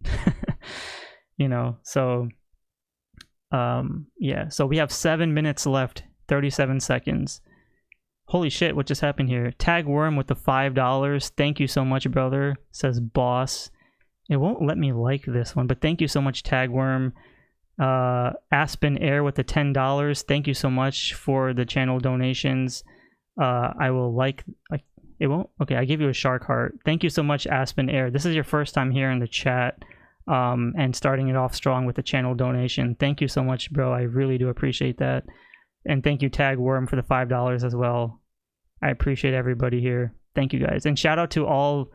You know, so yeah, so we have 7 minutes left, 37 seconds. Holy shit, what just happened here? Tag Worm with the $5. Thank you so much, brother, says Boss. It won't let me like this one, but thank you so much, Tag Worm. Aspen Air with the $10. Thank you so much for the channel donations. I will like it won't. Okay, I give you a shark heart. Thank you so much, Aspen Air. This is your first time here in the chat, and starting it off strong with the channel donation. Thank you so much, bro. I really do appreciate that. And thank you, Tag Worm, for the $5 as well. I appreciate everybody here. Thank you, guys. And shout out to all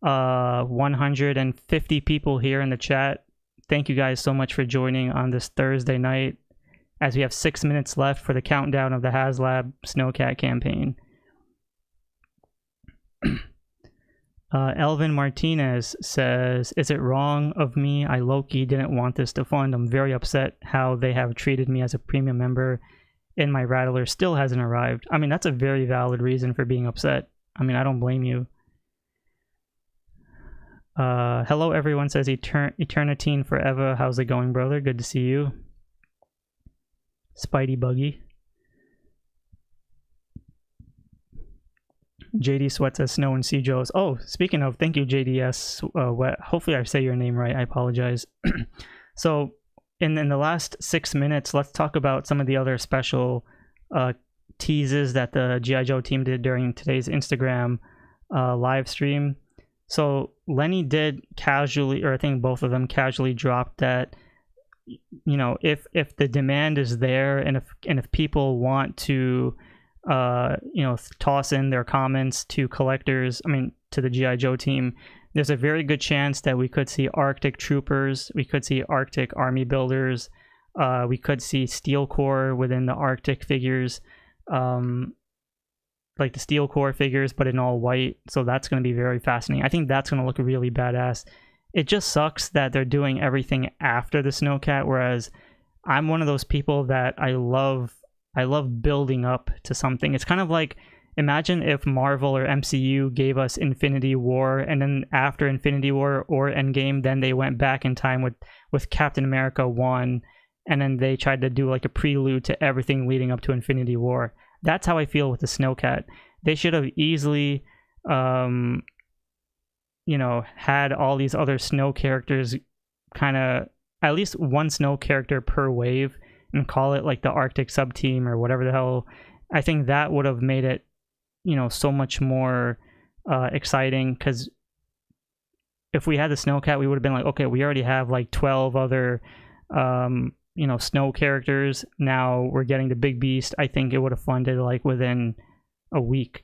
150 people here in the chat. Thank you guys so much for joining on this Thursday night, as we have 6 minutes left for the countdown of the Haslab SnowCat campaign. Elvin Martinez says, is it wrong of me? I low-key didn't want this to fund. I'm very upset how they have treated me as a premium member, and my Rattler still hasn't arrived. I mean, that's a very valid reason for being upset. I mean, I don't blame you. Hello everyone, says Eternitine Forever. How's it going, brother? Good to see you. Spidey Buggy. JD Sweat says Snow and Sea Joes. Oh, speaking of, thank you, JDS. Hopefully I say your name right. I apologize. So in the last 6 minutes, let's talk about some of the other special teases that the G.I. Joe team did during today's Instagram live stream. So Lenny did casually, or I think both of them casually dropped that, you know, if the demand is there, and if people want to you know, toss in their comments to collectors, I mean to the G.I. Joe team, there's a very good chance that we could see Arctic Troopers, we could see Arctic Army Builders, we could see Steel Corps within the Arctic figures, like the Steel Corps figures, but in all white. So that's going to be very fascinating. I think that's going to look really badass. It just sucks that they're doing everything after the SnowCat, whereas I'm one of those people that I love building up to something. It's kind of like, imagine if Marvel or MCU gave us Infinity War, and then after Infinity War or Endgame, then they went back in time with Captain America 1, and then they tried to do like a prelude to everything leading up to Infinity War. That's how I feel with the SnowCat. They should have easily, you know, had all these other snow characters, kind of at least one snow character per wave, and call it like the Arctic sub-team or whatever the hell. I think that would have made it, you know, so much more exciting, because if we had the SnowCat, we would have been like, okay, we already have like 12 other you know, snow characters. Now we're getting the big beast. I think it would have funded like within a week.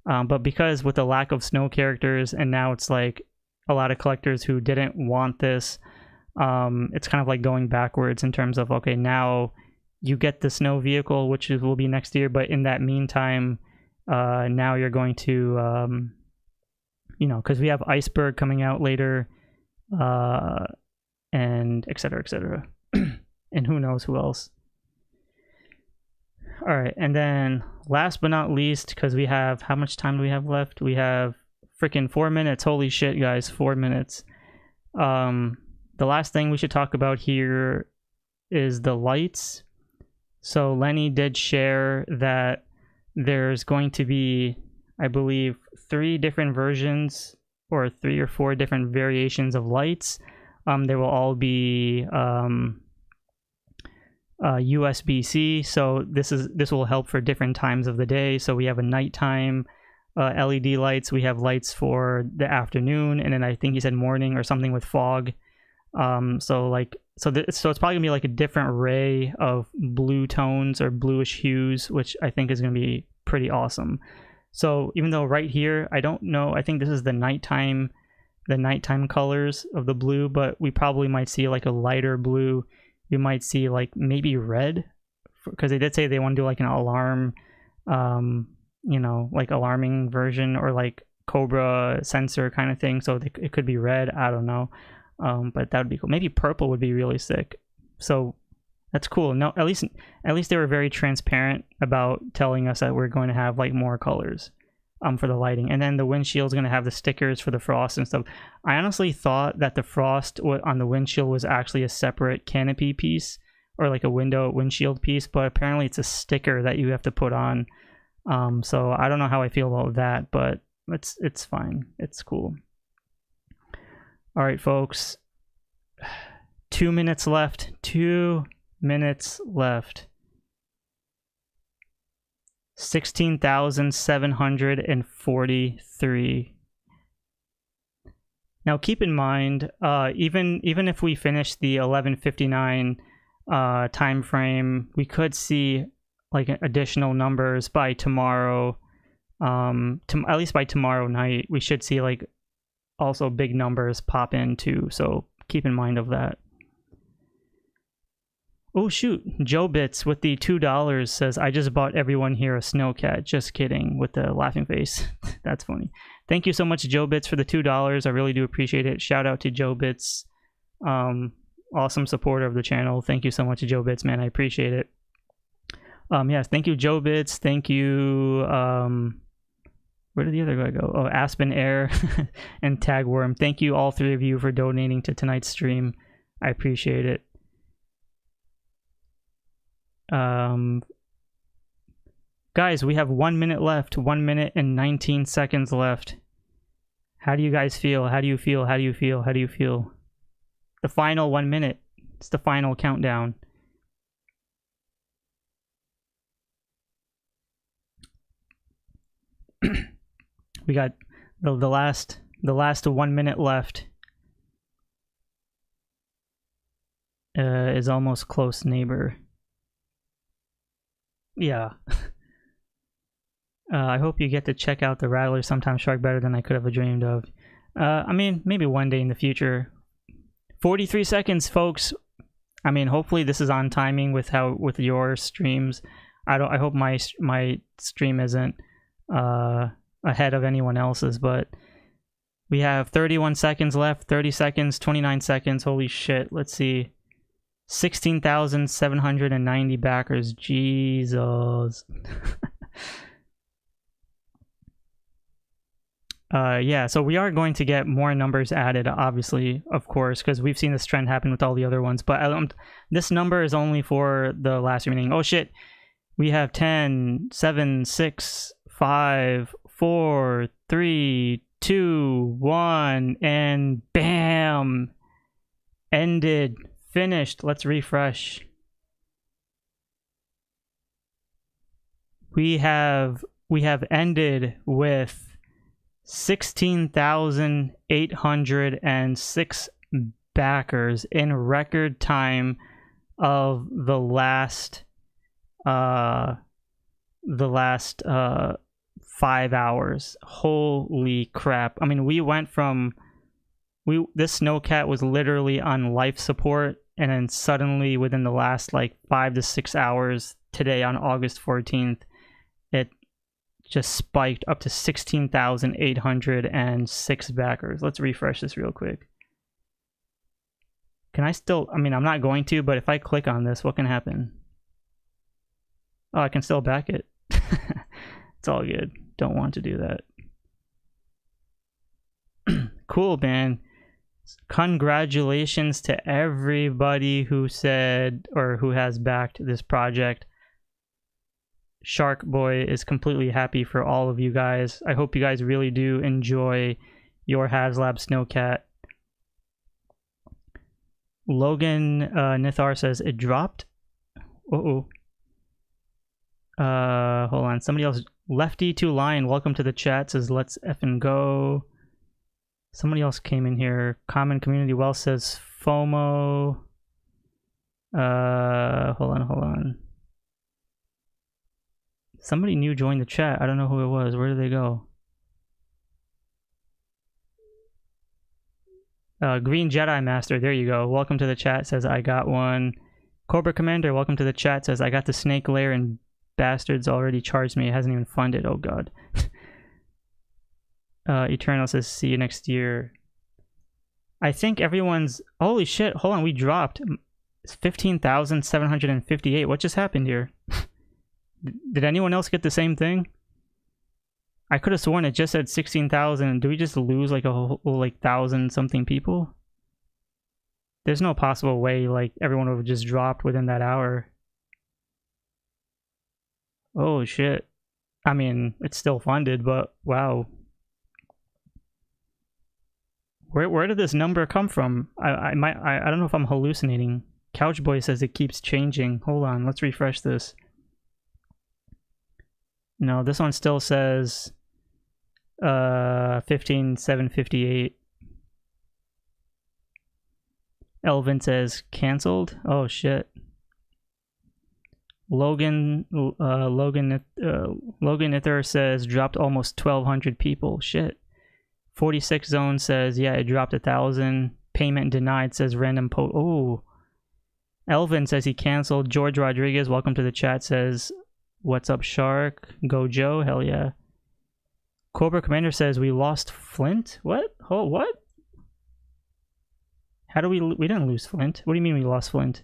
But because with the lack of snow characters, and now it's like a lot of collectors who didn't want this, it's kind of like going backwards in terms of, okay, now you get the snow vehicle, which will be next year, but in that meantime, now you're going to you know, because we have Iceberg coming out later, and etc. etc. And who knows who else. All right, and then last but not least, because we have, how much time do we have left? We have freaking 4 minutes. Holy shit, guys, 4 minutes. The last thing we should talk about here is the lights. So Lenny did share that there's going to be, I believe, 3 different versions or 3 or 4 different variations of lights. They will all be USB-C, so this will help for different times of the day. So we have a nighttime LED lights, we have lights for the afternoon, and then I think he said morning or something with fog. So it's probably gonna be like a different array of blue tones or bluish hues, which I think is gonna be pretty awesome. So even though right here, I don't know, I think this is the nighttime colors of the blue, but we probably might see like a lighter blue. You might see like maybe red, because they did say they want to do like an alarm, you know, like alarming version, or like Cobra sensor kind of thing. So it could be red. I don't know. But that would be cool. Maybe purple would be really sick. So that's cool. No, at least they were very transparent about telling us that we're going to have like more colors for the lighting. And then the windshield's going to have the stickers for the frost and stuff. I honestly thought that the frost on the windshield was actually a separate canopy piece, or like a windshield piece, but apparently it's a sticker that you have to put on. So I don't know how I feel about that, but it's fine. It's cool. All right, folks. 2 minutes left. 2 minutes left. 16,743. Now keep in mind, even if we finish the 11:59 time frame, we could see like additional numbers by tomorrow. At least by tomorrow night, we should see like also big numbers pop in too, so keep in mind of that. Oh shoot, Joe Bits with the $2 says, I just bought everyone here a SnowCat. Just kidding, with the laughing face. That's funny. Thank you so much, Joe Bits, for the $2. I really do appreciate it. Shout out to Joe Bits. Awesome supporter of the channel. Thank you so much, Joe Bits, man. I appreciate it. Yes, thank you, Joe Bits. Thank you, where did the other guy go? Oh, Aspen Air and Tagworm. Thank you, all 3 of you, for donating to tonight's stream. I appreciate it. Guys, we have 1 minute left. 1 minute and 19 seconds left. How do you guys feel? How do you feel? How do you feel? How do you feel? The final 1 minute. It's the final countdown. We got the last 1 minute left. Is almost close neighbor. Yeah. I hope you get to check out the Rattler sometime, Shark, better than I could have dreamed of. I mean, maybe one day in the future. 43 seconds, folks. I mean, hopefully this is on timing with your streams. I hope my stream isn't ahead of anyone else's, but we have 31 seconds left. 30 seconds, 29 seconds. Holy shit. Let's see. 16,790 backers. Jesus. Yeah, so we are going to get more numbers added, obviously, of course, because we've seen this trend happen with all the other ones. But this number is only for the last remaining. Oh shit. We have 10, 7, 6, 5, 4, 3, 2, 1, and bam! Ended. Finished. Let's refresh. We have ended with 16,806 backers in record time of the last 5 hours. Holy crap. I mean, we went from this SnowCat was literally on life support, and then suddenly within the last like 5 to 6 hours today on August 14th, it just spiked up to 16,806 backers. Let's refresh this real quick. Can I still, I mean, I'm not going to, but if I click on this, what can happen? Oh, I can still back it. It's all good. Don't want to do that. Cool, man. Congratulations to everybody who said or who has backed this project. Shark Boy is completely happy for all of you guys. I hope you guys really do enjoy your Haslab SnowCat. Logan Nithar says it dropped. Hold on. Somebody else. Lefty to Lion, welcome to the chat. Says let's effing go. Somebody else came in here. Common Community Wealth says FOMO. Hold on. Somebody new joined the chat. I don't know who it was. Where did they go? Green Jedi Master, there you go. Welcome to the chat, says I got one. Cobra Commander, welcome to the chat, says I got the snake lair and bastards already charged me. It hasn't even funded. Oh god. Eternal says see you next year. I think everyone's... Holy shit, hold on, we dropped. It's 15,758. What just happened here? Did anyone else get the same thing? I could have sworn it just said 16,000. Do we just lose like a whole, like 1,000 something people? There's no possible way like everyone would have just dropped within that hour. Oh shit. I mean, it's still funded, but wow. Where did this number come from? I don't know if I'm hallucinating. Couchboy says it keeps changing. Hold on, let's refresh this. No, this one still says 15,758. Elvin says canceled. Oh shit. Logan Ither says dropped almost 1,200 people. Shit. 46 Zone says yeah, it dropped 1,000. Payment denied, says random oh. Elvin says he canceled. George Rodriguez, welcome to the chat, says what's up, Shark? Go Joe, hell yeah. Cobra Commander says we lost Flint? What? Oh, what? How do we didn't lose Flint. What do you mean we lost Flint?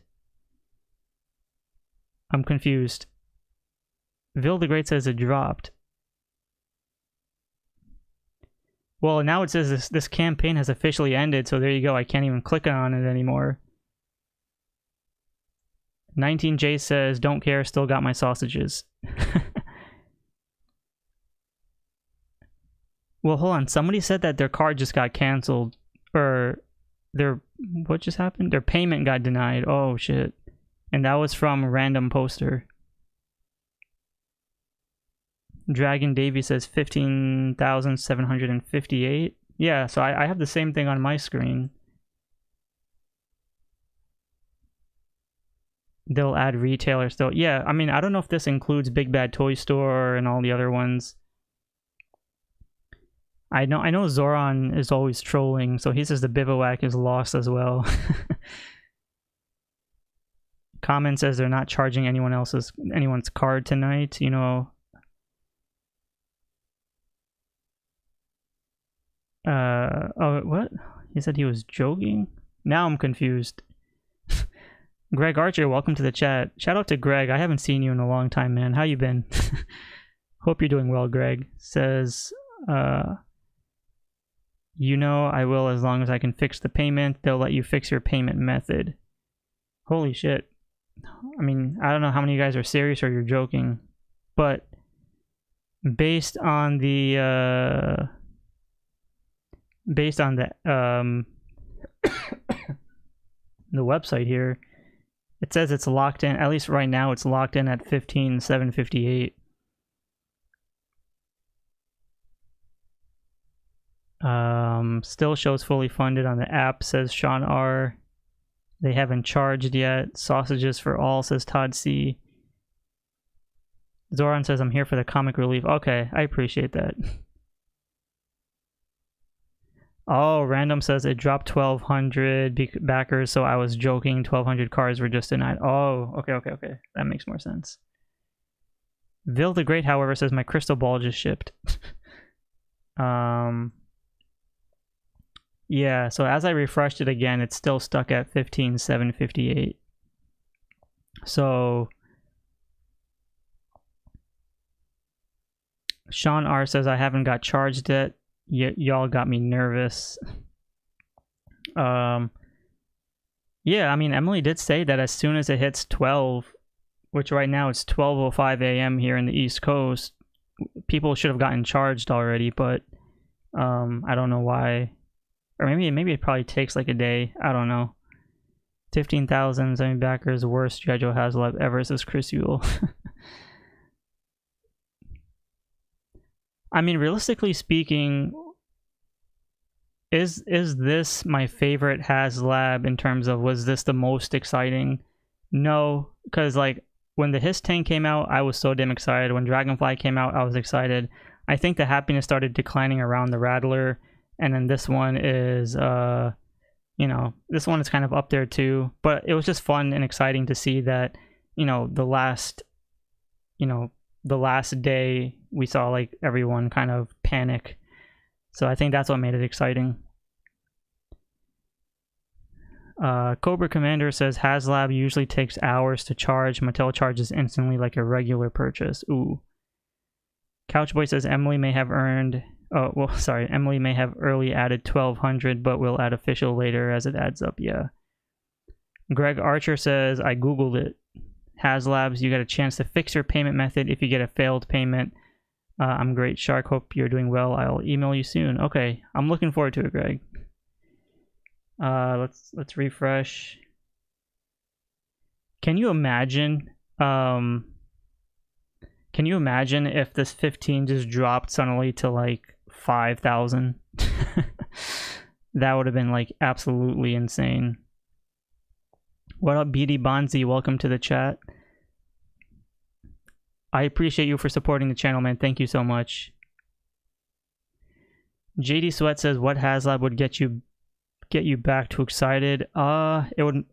I'm confused. Vil the Great says it dropped. Well, now it says this campaign has officially ended, so there you go. I can't even click on it anymore. 19J says, don't care, still got my sausages. Well, hold on. Somebody said that their card just got canceled. Or what just happened? Their payment got denied. Oh, shit. And that was from a random poster. Dragon Davy says 15,758. Yeah, so I have the same thing on my screen. They'll add retailer still. Yeah, I mean, I don't know if this includes Big Bad Toy Store and all the other ones. I know Zoran is always trolling, so he says the Bivouac is lost as well. Common says they're not charging anyone's card tonight, you know. Oh, what? He said he was joking? Now I'm confused. Greg Archer, welcome to the chat. Shout out to Greg. I haven't seen you in a long time, man. How you been? Hope you're doing well, Greg. Says, you know I will as long as I can fix the payment. They'll let you fix your payment method. Holy shit. I mean, I don't know how many of you guys are serious or you're joking. But based on the the website here, it says it's locked in, at least right now it's locked in at 15,758. Still shows fully funded on the app, says Sean R. They haven't charged yet. Sausages for all, says Todd C. Zoran says I'm here for the comic relief. Okay, I appreciate that. Oh, Random says it dropped 1,200 backers, so I was joking. 1,200 cards were just denied. Oh, okay. That makes more sense. Vil the Great, however, says my crystal ball just shipped. Yeah, so as I refreshed it again, it's still stuck at 15,758. So Sean R says I haven't got charged yet. Y'all got me nervous. Yeah, I mean, Emily did say that as soon as it hits 12, which right now it's 12:05 a.m. here in the East Coast, people should have gotten charged already, but I don't know why. Or maybe it probably takes like a day. I don't know. 15,000 backers, worst GIJOE Haslab ever, says Chris Yule. I mean, realistically speaking, is this my favorite Haslab in terms of was this the most exciting? No, because like when the Hiss tank came out, I was so damn excited. When Dragonfly came out, I was excited. I think the happiness started declining around the Rattler, and then this one is you know, this one is kind of up there too. But it was just fun and exciting to see that, you know, the last day we saw like everyone kind of panic. So I think that's what made it exciting. Cobra Commander says Haslab usually takes hours to charge. Mattel charges instantly like a regular purchase. Ooh. Couchboy says Emily may have earned... Oh, well, sorry. Emily may have early added 1,200, but will add official later as it adds up. Yeah. Greg Archer says, I googled it. Haslabs, you get a chance to fix your payment method if you get a failed payment. I'm great, Shark. Hope you're doing well. I'll email you soon. Okay, I'm looking forward to it, Greg. Let's refresh. Can you imagine? Can you imagine if this 15 just dropped suddenly to like 5,000? That would have been like absolutely insane. What up, BD Bonzi? Welcome to the chat. I appreciate you for supporting the channel, man. Thank you so much. JD Sweat says, "What Haslab would get you back to excited?" It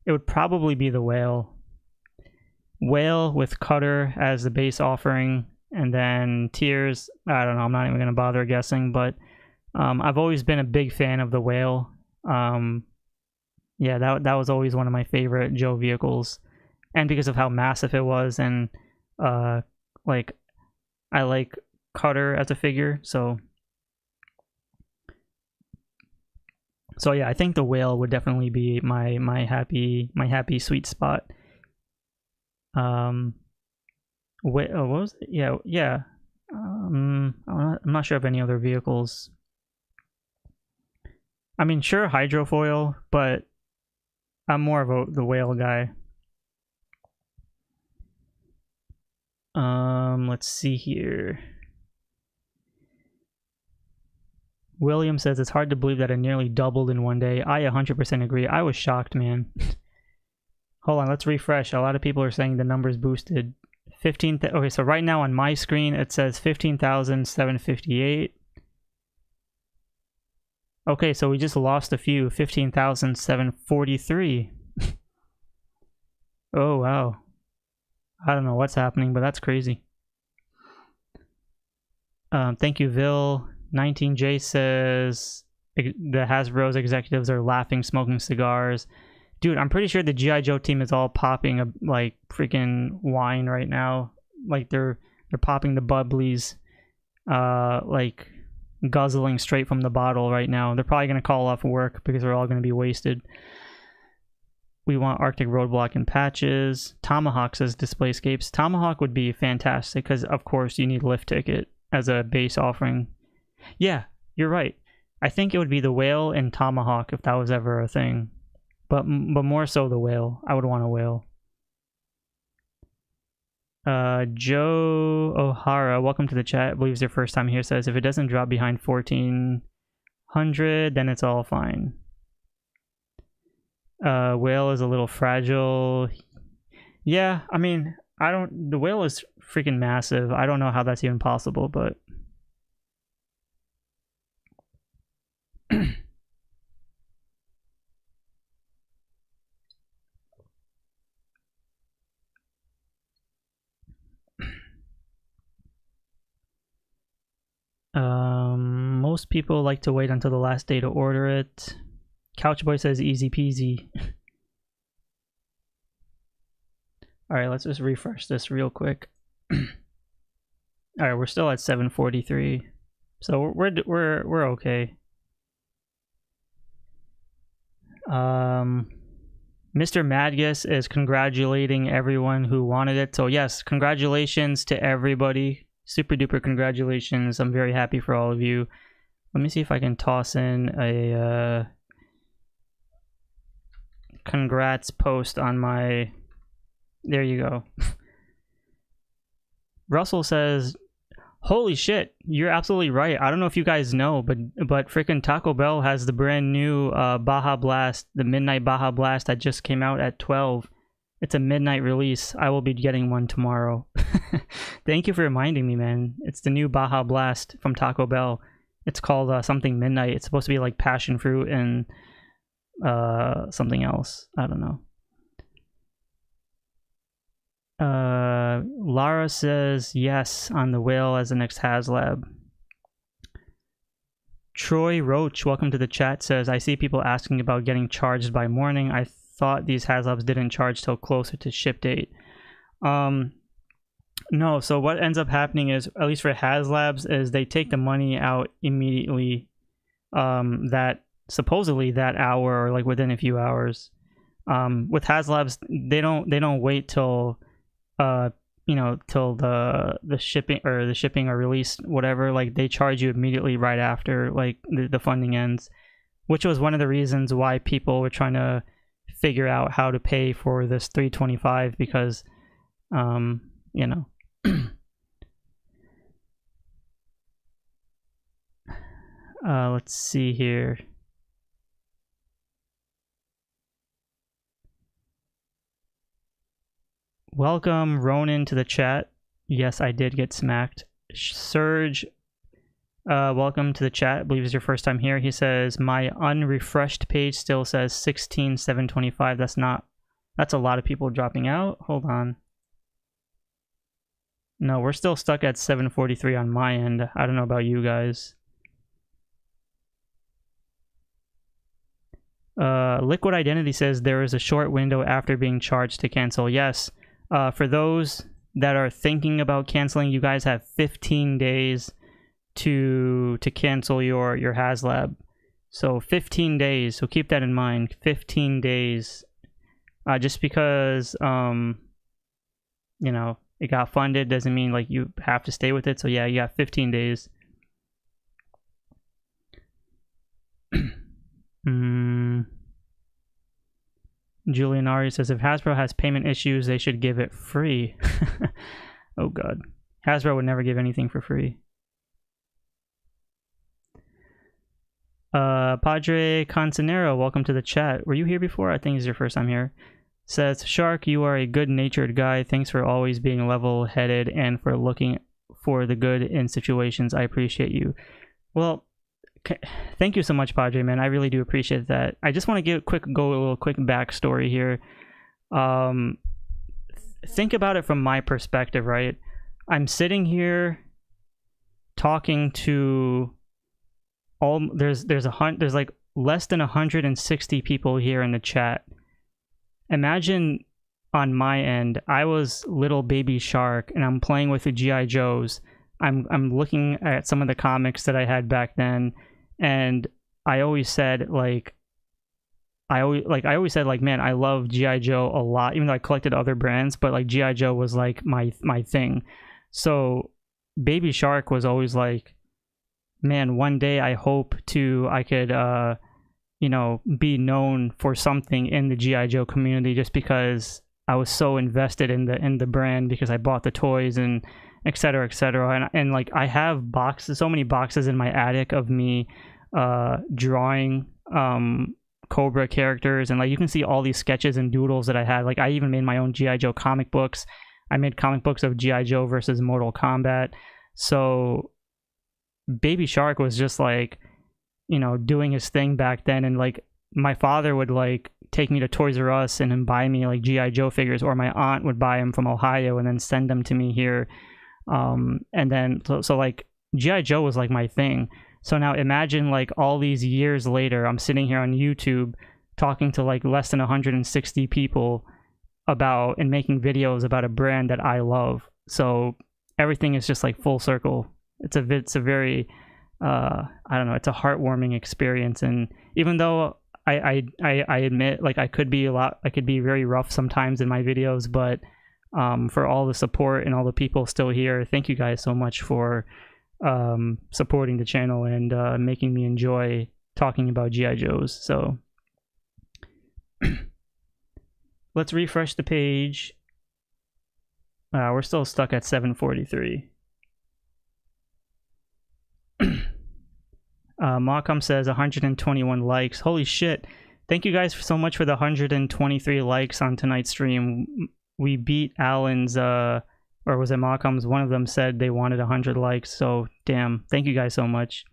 would probably be the whale. Whale with Cutter as the base offering, and then Tears. I don't know. I'm not even gonna bother guessing, but I've always been a big fan of the whale. Yeah, that was always one of my favorite Joe vehicles, and because of how massive it was, and like I like Cutter as a figure, so yeah, I think the whale would definitely be my happy sweet spot. What was it? Yeah. I'm not sure of any other vehicles. I mean, sure, hydrofoil, but I'm more of the whale guy. Let's see here. William says it's hard to believe that it nearly doubled in one day. I 100% agree. I was shocked, man. Hold on, let's refresh. A lot of people are saying the numbers boosted. Okay, so right now on my screen it says 15,758. Okay, so we just lost a few. 15,743. Oh, wow. I don't know what's happening, but that's crazy. Thank you, Vil. 19J says the Hasbro's executives are laughing, smoking cigars. Dude, I'm pretty sure the G.I. Joe team is all popping a like freaking wine right now. Like they're popping the bubblies, like guzzling straight from the bottle right now. They're probably gonna call off work because they're all gonna be wasted. We want Arctic Roadblock and patches. Tomahawk says Displayscapes. Tomahawk would be fantastic because of course you need lift ticket as a base offering. Yeah, you're right. I think it would be the whale and Tomahawk if that was ever a thing. But more so the whale. I would want a whale. Joe O'Hara, welcome to the chat. I believe it's your first time here. Says if it doesn't drop behind 1,400, then it's all fine. Whale is a little fragile. Yeah, I mean, the whale is freaking massive. I don't know how that's even possible, but Most people like to wait until the last day to order it. Couchboy says easy peasy. Alright, let's just refresh this real quick. Alright, we're still at 743. So we're okay. Mr. Madgus is congratulating everyone who wanted it. So yes, congratulations to everybody. Super duper congratulations. I'm very happy for all of you. Let me see if I can toss in a congrats post on my... There you go. Russell says, holy shit, you're absolutely right. I don't know if you guys know, but freaking Taco Bell has the brand new Baja Blast, the Midnight Baja Blast that just came out at 12. It's a midnight release. I will be getting one tomorrow. Thank you for reminding me, man. It's the new Baja Blast from Taco Bell. It's called something midnight. It's supposed to be like passion fruit and something else. I don't know. Lara says yes on the whale as the next Haslab. Troy Roach, welcome to the chat, says I see people asking about getting charged by morning. I thought these Haslabs didn't charge till closer to ship date. No, so what ends up happening is, at least for Haslabs, is they take the money out immediately, that supposedly that hour or like within a few hours. With Haslabs, they don't wait till you know, till the shipping or release, whatever. Like they charge you immediately right after like the funding ends, which was one of the reasons why people were trying to figure out how to pay for this 325, because you know. Let's see here. Welcome Ronan to the chat. Yes, I did get smacked. Surge, welcome to the chat. I believe it's your first time here. He says my unrefreshed page still says 16,725. That's a lot of people dropping out. Hold on. No, we're still stuck at 743 on my end. I don't know about you guys. Liquid Identity says there is a short window after being charged to cancel. Yes. For those that are thinking about canceling, you guys have 15 days to cancel your Haslab. So 15 days. So keep that in mind. 15 days. Just because you know, it got funded doesn't mean like you have to stay with it. So yeah, you got 15 days. Julian Ari says if Hasbro has payment issues, they should give it free. Oh god. Hasbro would never give anything for free. Padre Consanero, welcome to the chat. Were you here before? I think it's your first time here. Says, Shark, you are a good-natured guy. Thanks for always being level-headed and for looking for the good in situations. I appreciate you. Well, thank you so much, Padre, man. I really do appreciate that. I just want to give a little quick backstory here. Think about it from my perspective, right? I'm sitting here talking to there's like less than 160 people here in the chat. Imagine on my end, I was little baby Shark and I'm playing with the G.I. Joes. I'm looking at some of the comics that I had back then, and I always said like man, I love G.I. Joe a lot, even though I collected other brands, but like G.I. Joe was like my thing. So Baby Shark was always like, man, one day I hope I could you know, be known for something in the G.I. Joe community, just because I was so invested in the brand, because I bought the toys and etc. And like I have so many boxes in my attic of me drawing Cobra characters, and like you can see all these sketches and doodles that I had. Like I even made my own G.I. Joe comic books. I made comic books of G.I. Joe versus Mortal Kombat. So Baby Shark was just like, you know, doing his thing back then. And like my father would like take me to Toys R Us and buy me like G.I. Joe figures, or my aunt would buy them from Ohio and then send them to me here. And then so like G.I. Joe was like my thing. So now imagine like all these years later, I'm sitting here on YouTube talking to like less than 160 people about and making videos about a brand that I love. So everything is just like full circle. It's a very I don't know, it's a heartwarming experience. And even though I admit like I could be very rough sometimes in my videos, but for all the support and all the people still here, thank you guys so much for supporting the channel and making me enjoy talking about GI Joes. So let's refresh the page. We're still stuck at 743. Malcolm says 121 likes. Holy shit. Thank you guys so much for the 123 likes on tonight's stream. We beat Alan's, or was it Malcolm's? One of them said they wanted 100 likes, so damn. Thank you guys so much.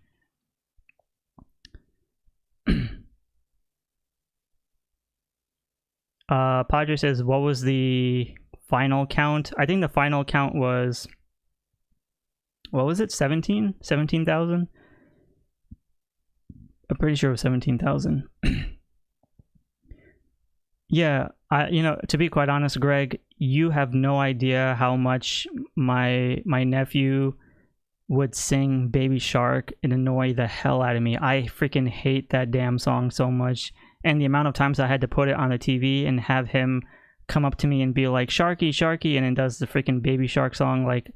Padre says, what was the final count? I think the final count was, what was it, 17,000? I'm pretty sure it was 17,000. Yeah, you know, to be quite honest, Greg, you have no idea how much my nephew would sing Baby Shark and annoy the hell out of me. I freaking hate that damn song so much. And the amount of times I had to put it on the TV and have him come up to me and be like, Sharky, Sharky, and then does the freaking Baby Shark song. Like,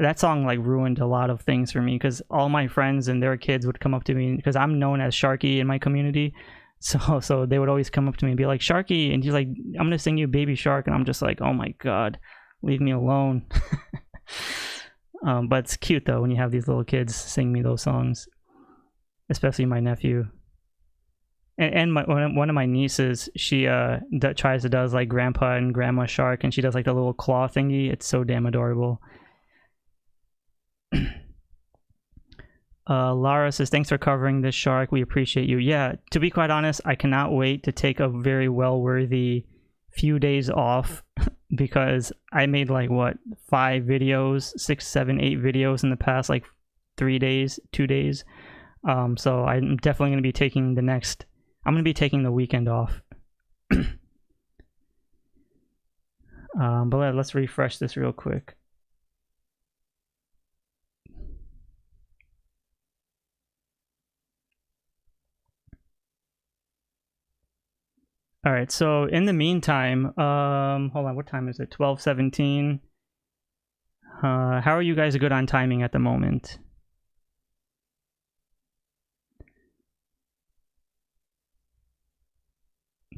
that song like ruined a lot of things for me, because all my friends and their kids would come up to me, because I'm known as Sharky in my community. So they would always come up to me and be like, Sharky, and he's like, I'm gonna sing you Baby Shark, and I'm just like, oh my god, leave me alone. But it's cute though when you have these little kids sing me those songs, especially my nephew. And one of my nieces, she does like Grandpa and Grandma Shark, and she does like the little claw thingy. It's so damn adorable. Lara says, thanks for covering this, Shark. We appreciate you. Yeah, to be quite honest, I cannot wait to take a very well-worthy few days off because I made like, what, 5 videos, 6, 7, 8 videos in the past, like 2 days. So I'm definitely going to be taking I'm going to be taking the weekend off. But let's refresh this real quick. All right, so in the meantime, hold on, what time is it? 12:17. How are you guys good on timing at the moment?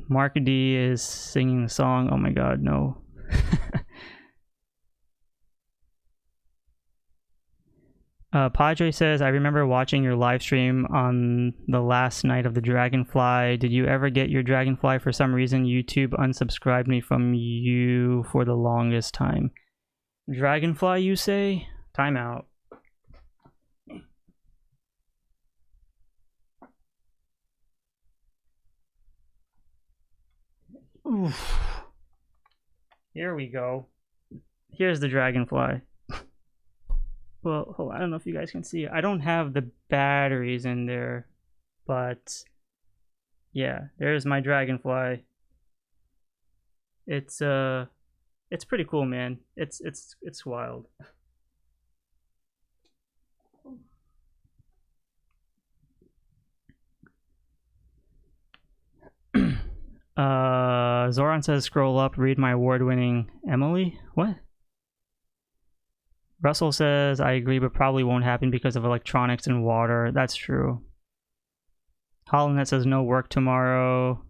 Mark D is singing the song. Oh my god, no. Padre says, I remember watching your live stream on the last night of the Dragonfly. Did you ever get your Dragonfly? For some reason, YouTube unsubscribed me from you for the longest time. Dragonfly, you say? Timeout. Oof. Here we go. Here's the Dragonfly. Well, hold on, I don't know if you guys can see it. I don't have the batteries in there, but yeah, there's my Dragonfly. It's pretty cool, man. It's wild. Zoran says, scroll up, read my award-winning Emily. What? Russell says, I agree, but probably won't happen because of electronics and water. That's true. Holland says, no work tomorrow.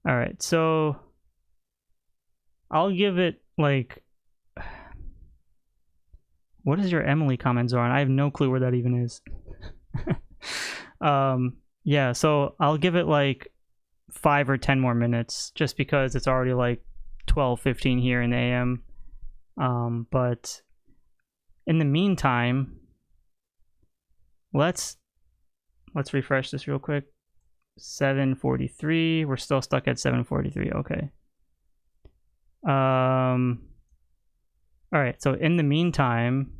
Alright, so I'll give it like, what is your Emily comment, Zoran? I have no clue where that even is. Yeah, so I'll give it like 5 or 10 more minutes, just because it's already like 12:15 here in the AM. But in the meantime, let's let's refresh this real quick. 743. We're still stuck at 743. Okay. All right, so in the meantime,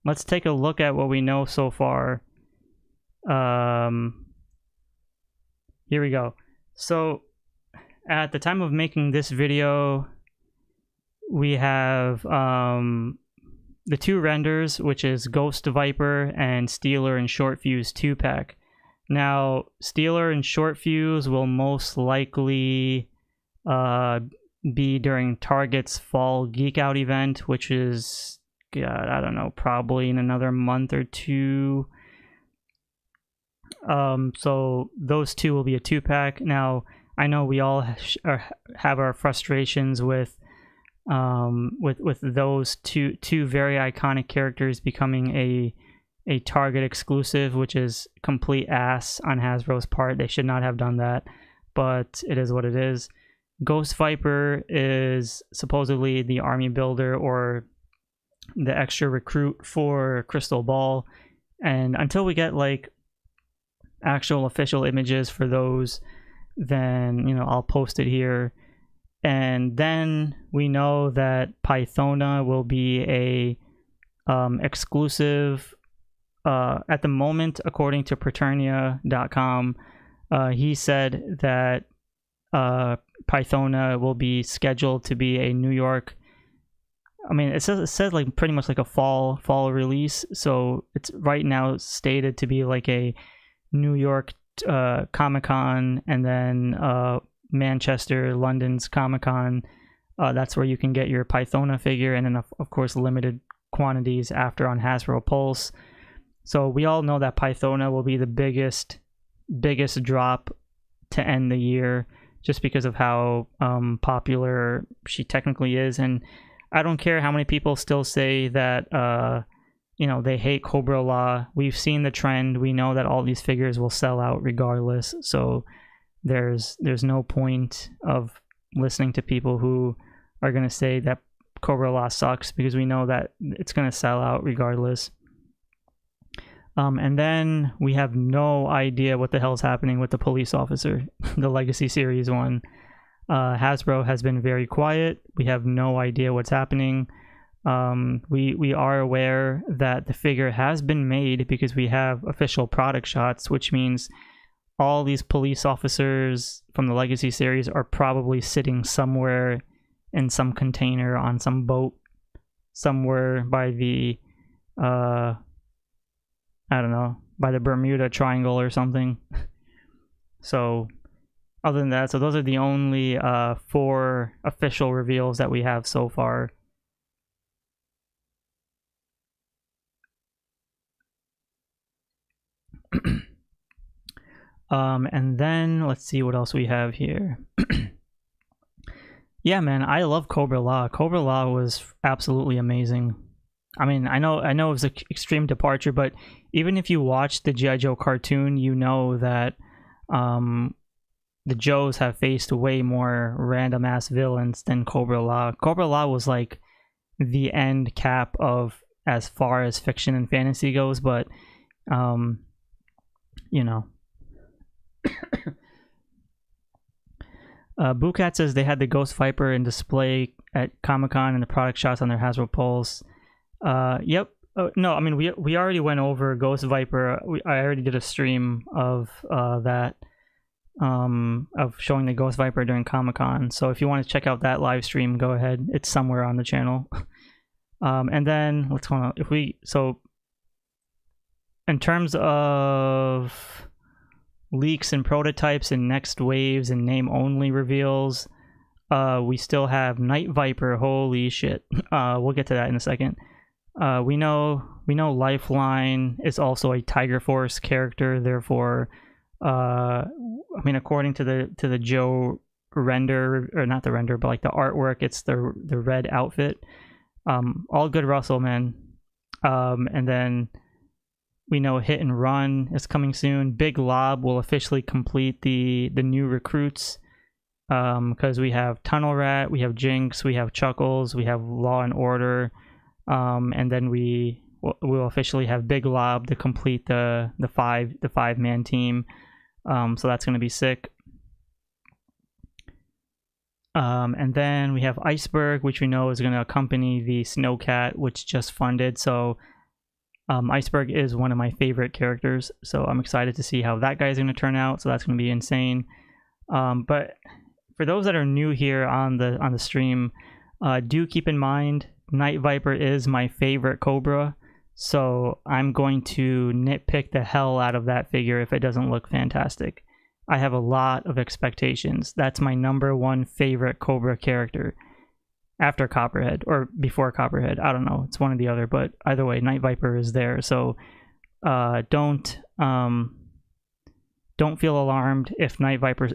let's take a look at what we know so far. Here we go. So at the time of making this video, we have the two renders, which is Ghost Viper and Stealer and Short Fuse 2-pack. Now, Stealer and Short Fuse will most likely be during Target's Fall Geek Out event, which is, God, I don't know, probably in another month or two. So those two will be a 2-pack. Now, I know we all have our frustrations with those two very iconic characters becoming a Target exclusive, which is complete ass on Hasbro's part. They should not have done that, but it is what it is. Ghost Viper is supposedly the army builder or the extra recruit for Crystal Ball, and until we get like actual official images for those, then, you know, I'll post it here. And then we know that Pythona will be a exclusive at the moment, according to Preternia.com. He said that Pythona will be scheduled to be a New York, I mean, it says like pretty much like a fall release, so it's right now stated to be like a New York Comic-Con, and then Manchester, London's Comic-Con. That's where you can get your Pythona figure, and then of course limited quantities after on Hasbro Pulse. So we all know that Pythona will be the biggest drop to end the year, just because of how popular she technically is. And I don't care how many people still say that you know, they hate Cobra Law. We've seen the trend. We know that all these figures will sell out regardless. So there's no point of listening to people who are going to say that Cobra Law sucks, because we know that it's going to sell out regardless. And then we have no idea what the hell's happening with the police officer, the Legacy Series 1. Hasbro has been very quiet. We have no idea what's happening. We are aware that the figure has been made because we have official product shots, which means all these police officers from the Legacy series are probably sitting somewhere in some container on some boat somewhere by the I don't know, by the Bermuda Triangle or something. So other than that, so those are the only 4 official reveals that we have so far. And then let's see what else we have here. Yeah, man, I love Cobra Law. Cobra Law was absolutely amazing. I mean, I know it was an extreme departure, but even if you watch the G.I. Joe cartoon, you know that the Joes have faced way more random ass villains than Cobra Law. Cobra Law was like the end cap of as far as fiction and fantasy goes, but you know. Boocat says they had the Ghost Viper in display at Comic-Con and the product shots on their Hasbro Pulse. Yep. No, I mean, we already went over Ghost Viper. I already did a stream of that, of showing the Ghost Viper during Comic-Con. So if you want to check out that live stream, go ahead. It's somewhere on the channel. And then what's going on? So in terms of leaks and prototypes and next waves and name only reveals, we still have Night Viper. Holy shit. We'll get to that in a second. We know Lifeline is also a Tiger Force character, therefore I mean, according to the Joe render, or not the render, but like the artwork, it's the red outfit. All good, Russell, man. And then we know Hit and Run is coming soon. Big Lob will officially complete the new recruits, because we have Tunnel Rat, we have Jinx, we have Chuckles, we have Law and Order, and then we we'll officially have Big Lob to complete the 5-man team. So that's going to be sick. And then we have Iceberg, which we know is going to accompany the SnowCat, which just funded. So Iceberg is one of my favorite characters, so I'm excited to see how that guy is going to turn out. So that's going to be insane. But for those that are new here on the stream, do keep in mind Night Viper is my favorite Cobra, so I'm going to nitpick the hell out of that figure if it doesn't look fantastic. I have a lot of expectations. That's my #1 favorite Cobra character after Copperhead or before Copperhead. I don't know. It's one or the other, but either way, Night Viper is there. So don't feel alarmed if Night Viper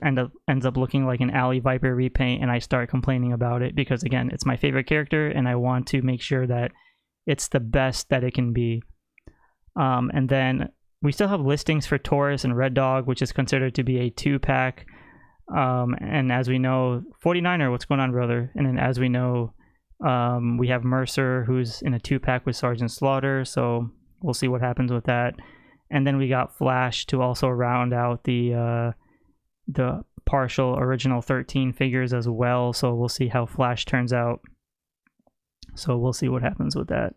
ends up looking like an Alley Viper repaint and I start complaining about it, because again, it's my favorite character and I want to make sure that it's the best that it can be. And then we still have listings for Taurus and Reddog, which is considered to be a 2-pack. And as we know, 49er, what's going on, brother? And then as we know, we have Mercer, who's in a 2-pack with Sergeant Slaughter, so we'll see what happens with that. And then we got Flash to also round out the partial original 13 figures as well, so we'll see how Flash turns out. So we'll see what happens with that.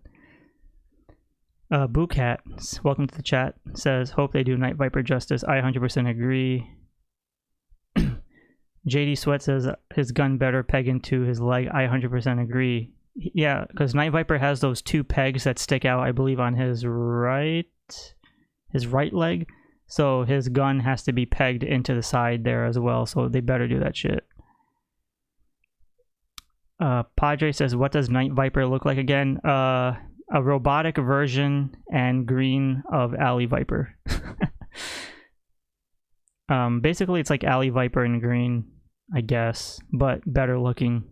Boocat, welcome to the chat, says, hope they do Night Viper justice. I 100% agree. JD Sweat says his gun better peg into his leg. I 100% agree. Yeah, because Night Viper has those 2 pegs that stick out, I believe, on his right leg. So his gun has to be pegged into the side there as well. So they better do that shit. Padre says, what does Night Viper look like again? A robotic version and green of Alley Viper. Basically, it's like Alley Viper in green, I guess, but better looking.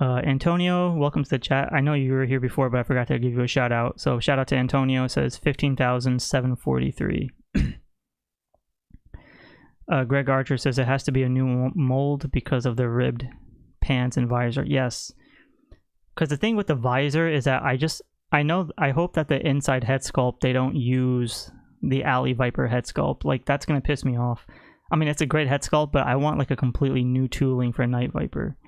Antonio, welcome to the chat. I know you were here before, but I forgot to give you a shout out. So shout out to Antonio. Says 15,743. Greg Archer says it has to be a new mold because of the ribbed pants and visor. Yes, because the thing with the visor is that I hope that the inside head sculpt, they don't use the Alley Viper head sculpt. Like, that's gonna piss me off. I mean, it's a great head sculpt, but I want like a completely new tooling for Night Viper.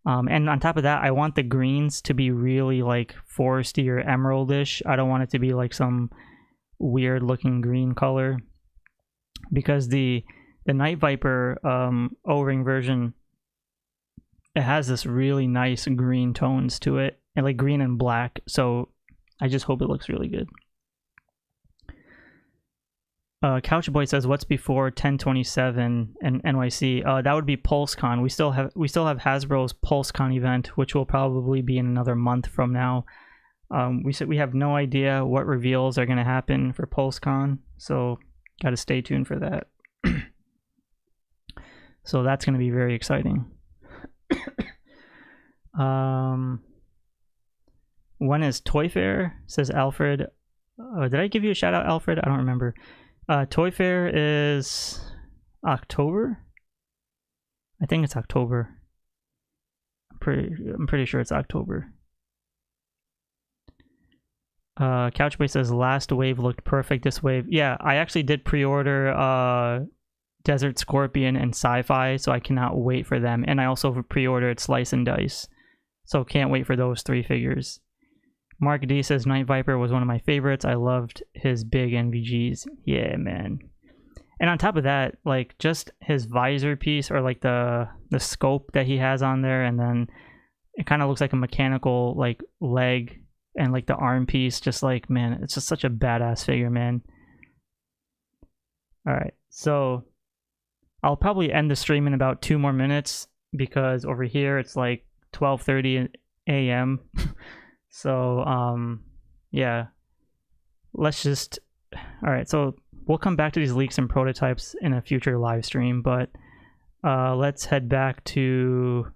And on top of that, I want the greens to be really like foresty or emeraldish. I don't want it to be like some weird looking green color, because the Night Viper O-ring version, it has this really nice green tones to it, and like green and black. So I just hope it looks really good. Couchboy says, what's before 1027 and NYC? That would be PulseCon. We still have Hasbro's PulseCon event, which will probably be in another month from now. We have no idea what reveals are going to happen for PulseCon, so got to stay tuned for that. So that's going to be very exciting. When is Toy Fair? Says Alfred. Did I give you a shout out, Alfred? I don't remember. Toy Fair is October. I think it's October. I'm pretty sure it's October. Couchboy says last wave looked perfect. This wave, yeah, I actually did pre-order Desert Scorpion and Sci-Fi, so I cannot wait for them. And I also pre-ordered Slice and Dice, so can't wait for those 3 figures. Mark D says Night Viper was one of my favorites. I loved his big NVGs. Yeah, man. And on top of that, like, just his visor piece, or like the scope that he has on there, and then it kind of looks like a mechanical like leg, and like the arm piece, just like, man, it's just such a badass figure, man. All right, so I'll probably end the stream in about 2 more minutes, because over here it's like 12:30 a.m. So yeah, let's just, all right, so we'll come back to these leaks and prototypes in a future live stream, but let's head back to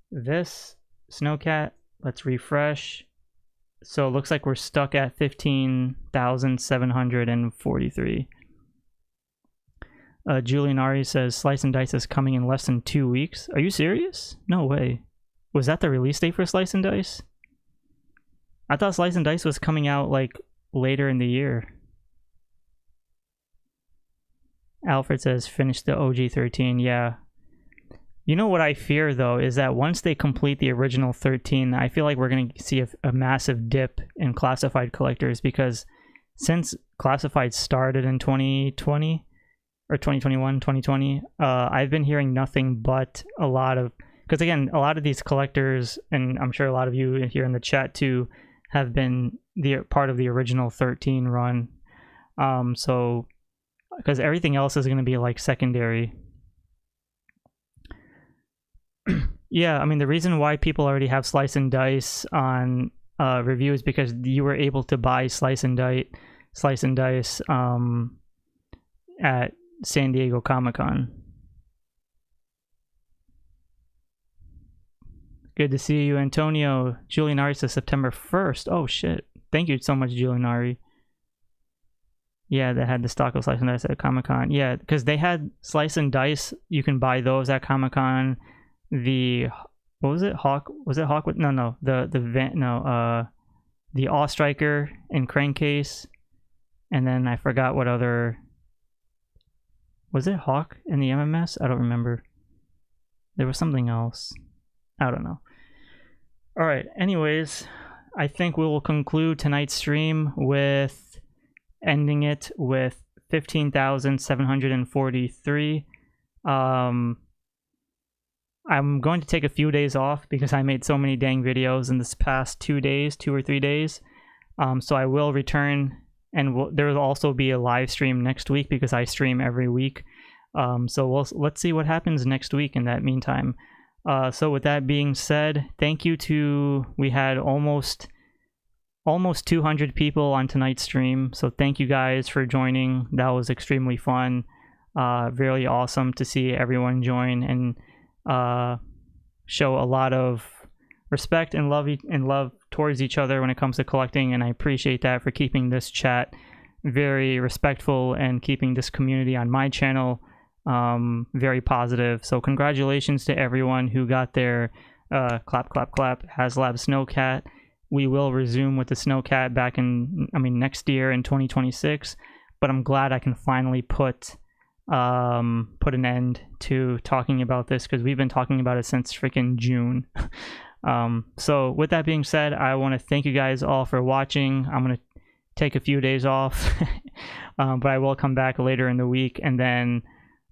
this SnowCat. Let's refresh. So it looks like we're stuck at 15,743. Julian Ari says Slice and Dice is coming in less than 2 weeks. Are you serious? No way. Was that the release date for Slice and Dice? I thought Slice and Dice was coming out like later in the year. Alfred says finish the OG 13. Yeah. You know what I fear though is that once they complete the original 13, I feel like we're going to see a massive dip in classified collectors, because since classified started in 2020 or 2021, 2020, I've been hearing nothing but a lot of, because again, a lot of these collectors, and I'm sure a lot of you here in the chat too, have been the part of the original 13 run. So because everything else is going to be like secondary. Yeah, I mean, the reason why people already have Slice and Dice on review is because you were able to buy Slice and Dice at San Diego Comic-Con. Good to see you, Antonio. Julianari says September 1st. Oh shit. Thank you so much, Julianari. Yeah, they had the stock of Slice and Dice at Comic-Con. Yeah, because they had Slice and Dice. You can buy those at Comic-Con. The, what was it? Hawk? Was it Hawk? No. The Awe Striker and Crankcase. And then I forgot what other. Was it Hawk in the MMS? I don't remember. There was something else. I don't know. All right. Anyways, I think we will conclude tonight's stream with ending it with 15,743. I'm going to take a few days off because I made so many dang videos in this past 2 or 3 days. So I will return, and there will also be a live stream next week because I stream every week. So let's see what happens next week in that meantime. So with that being said, thank you to, we had almost 200 people on tonight's stream. So thank you guys for joining. That was extremely fun. Really awesome to see everyone join and show a lot of respect and love towards each other when it comes to collecting, and I appreciate that for keeping this chat very respectful and keeping this community on my channel very positive. So congratulations to everyone who got their clap Haslab SnowCat. We will resume with the SnowCat back in, next year in 2026, but I'm glad I can finally put an end to talking about this, because we've been talking about it since freaking June. So with that being said, I want to thank you guys all for watching. I'm going to take a few days off, but I will come back later in the week, and then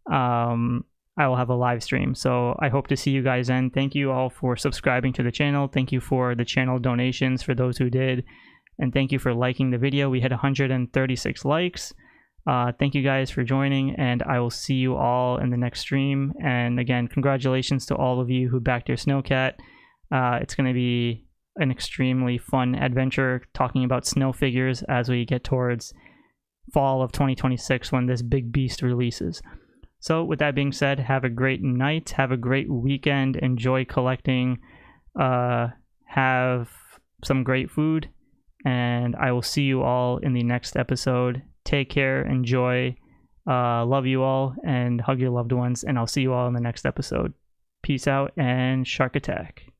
I will have a live stream. So I hope to see you guys then. Thank you all for subscribing to the channel. Thank you for the channel donations for those who did, and thank you for liking the video. We had 136 likes. Thank you guys for joining, and I will see you all in the next stream. And again, congratulations to all of you who backed your SnowCat. It's going to be an extremely fun adventure talking about snow figures as we get towards fall of 2026 when this big beast releases. So with that being said, have a great night, have a great weekend, enjoy collecting, have some great food, and I will see you all in the next episode. Take care, enjoy, love you all, and hug your loved ones, and I'll see you all in the next episode. Peace out, and Shark Attack.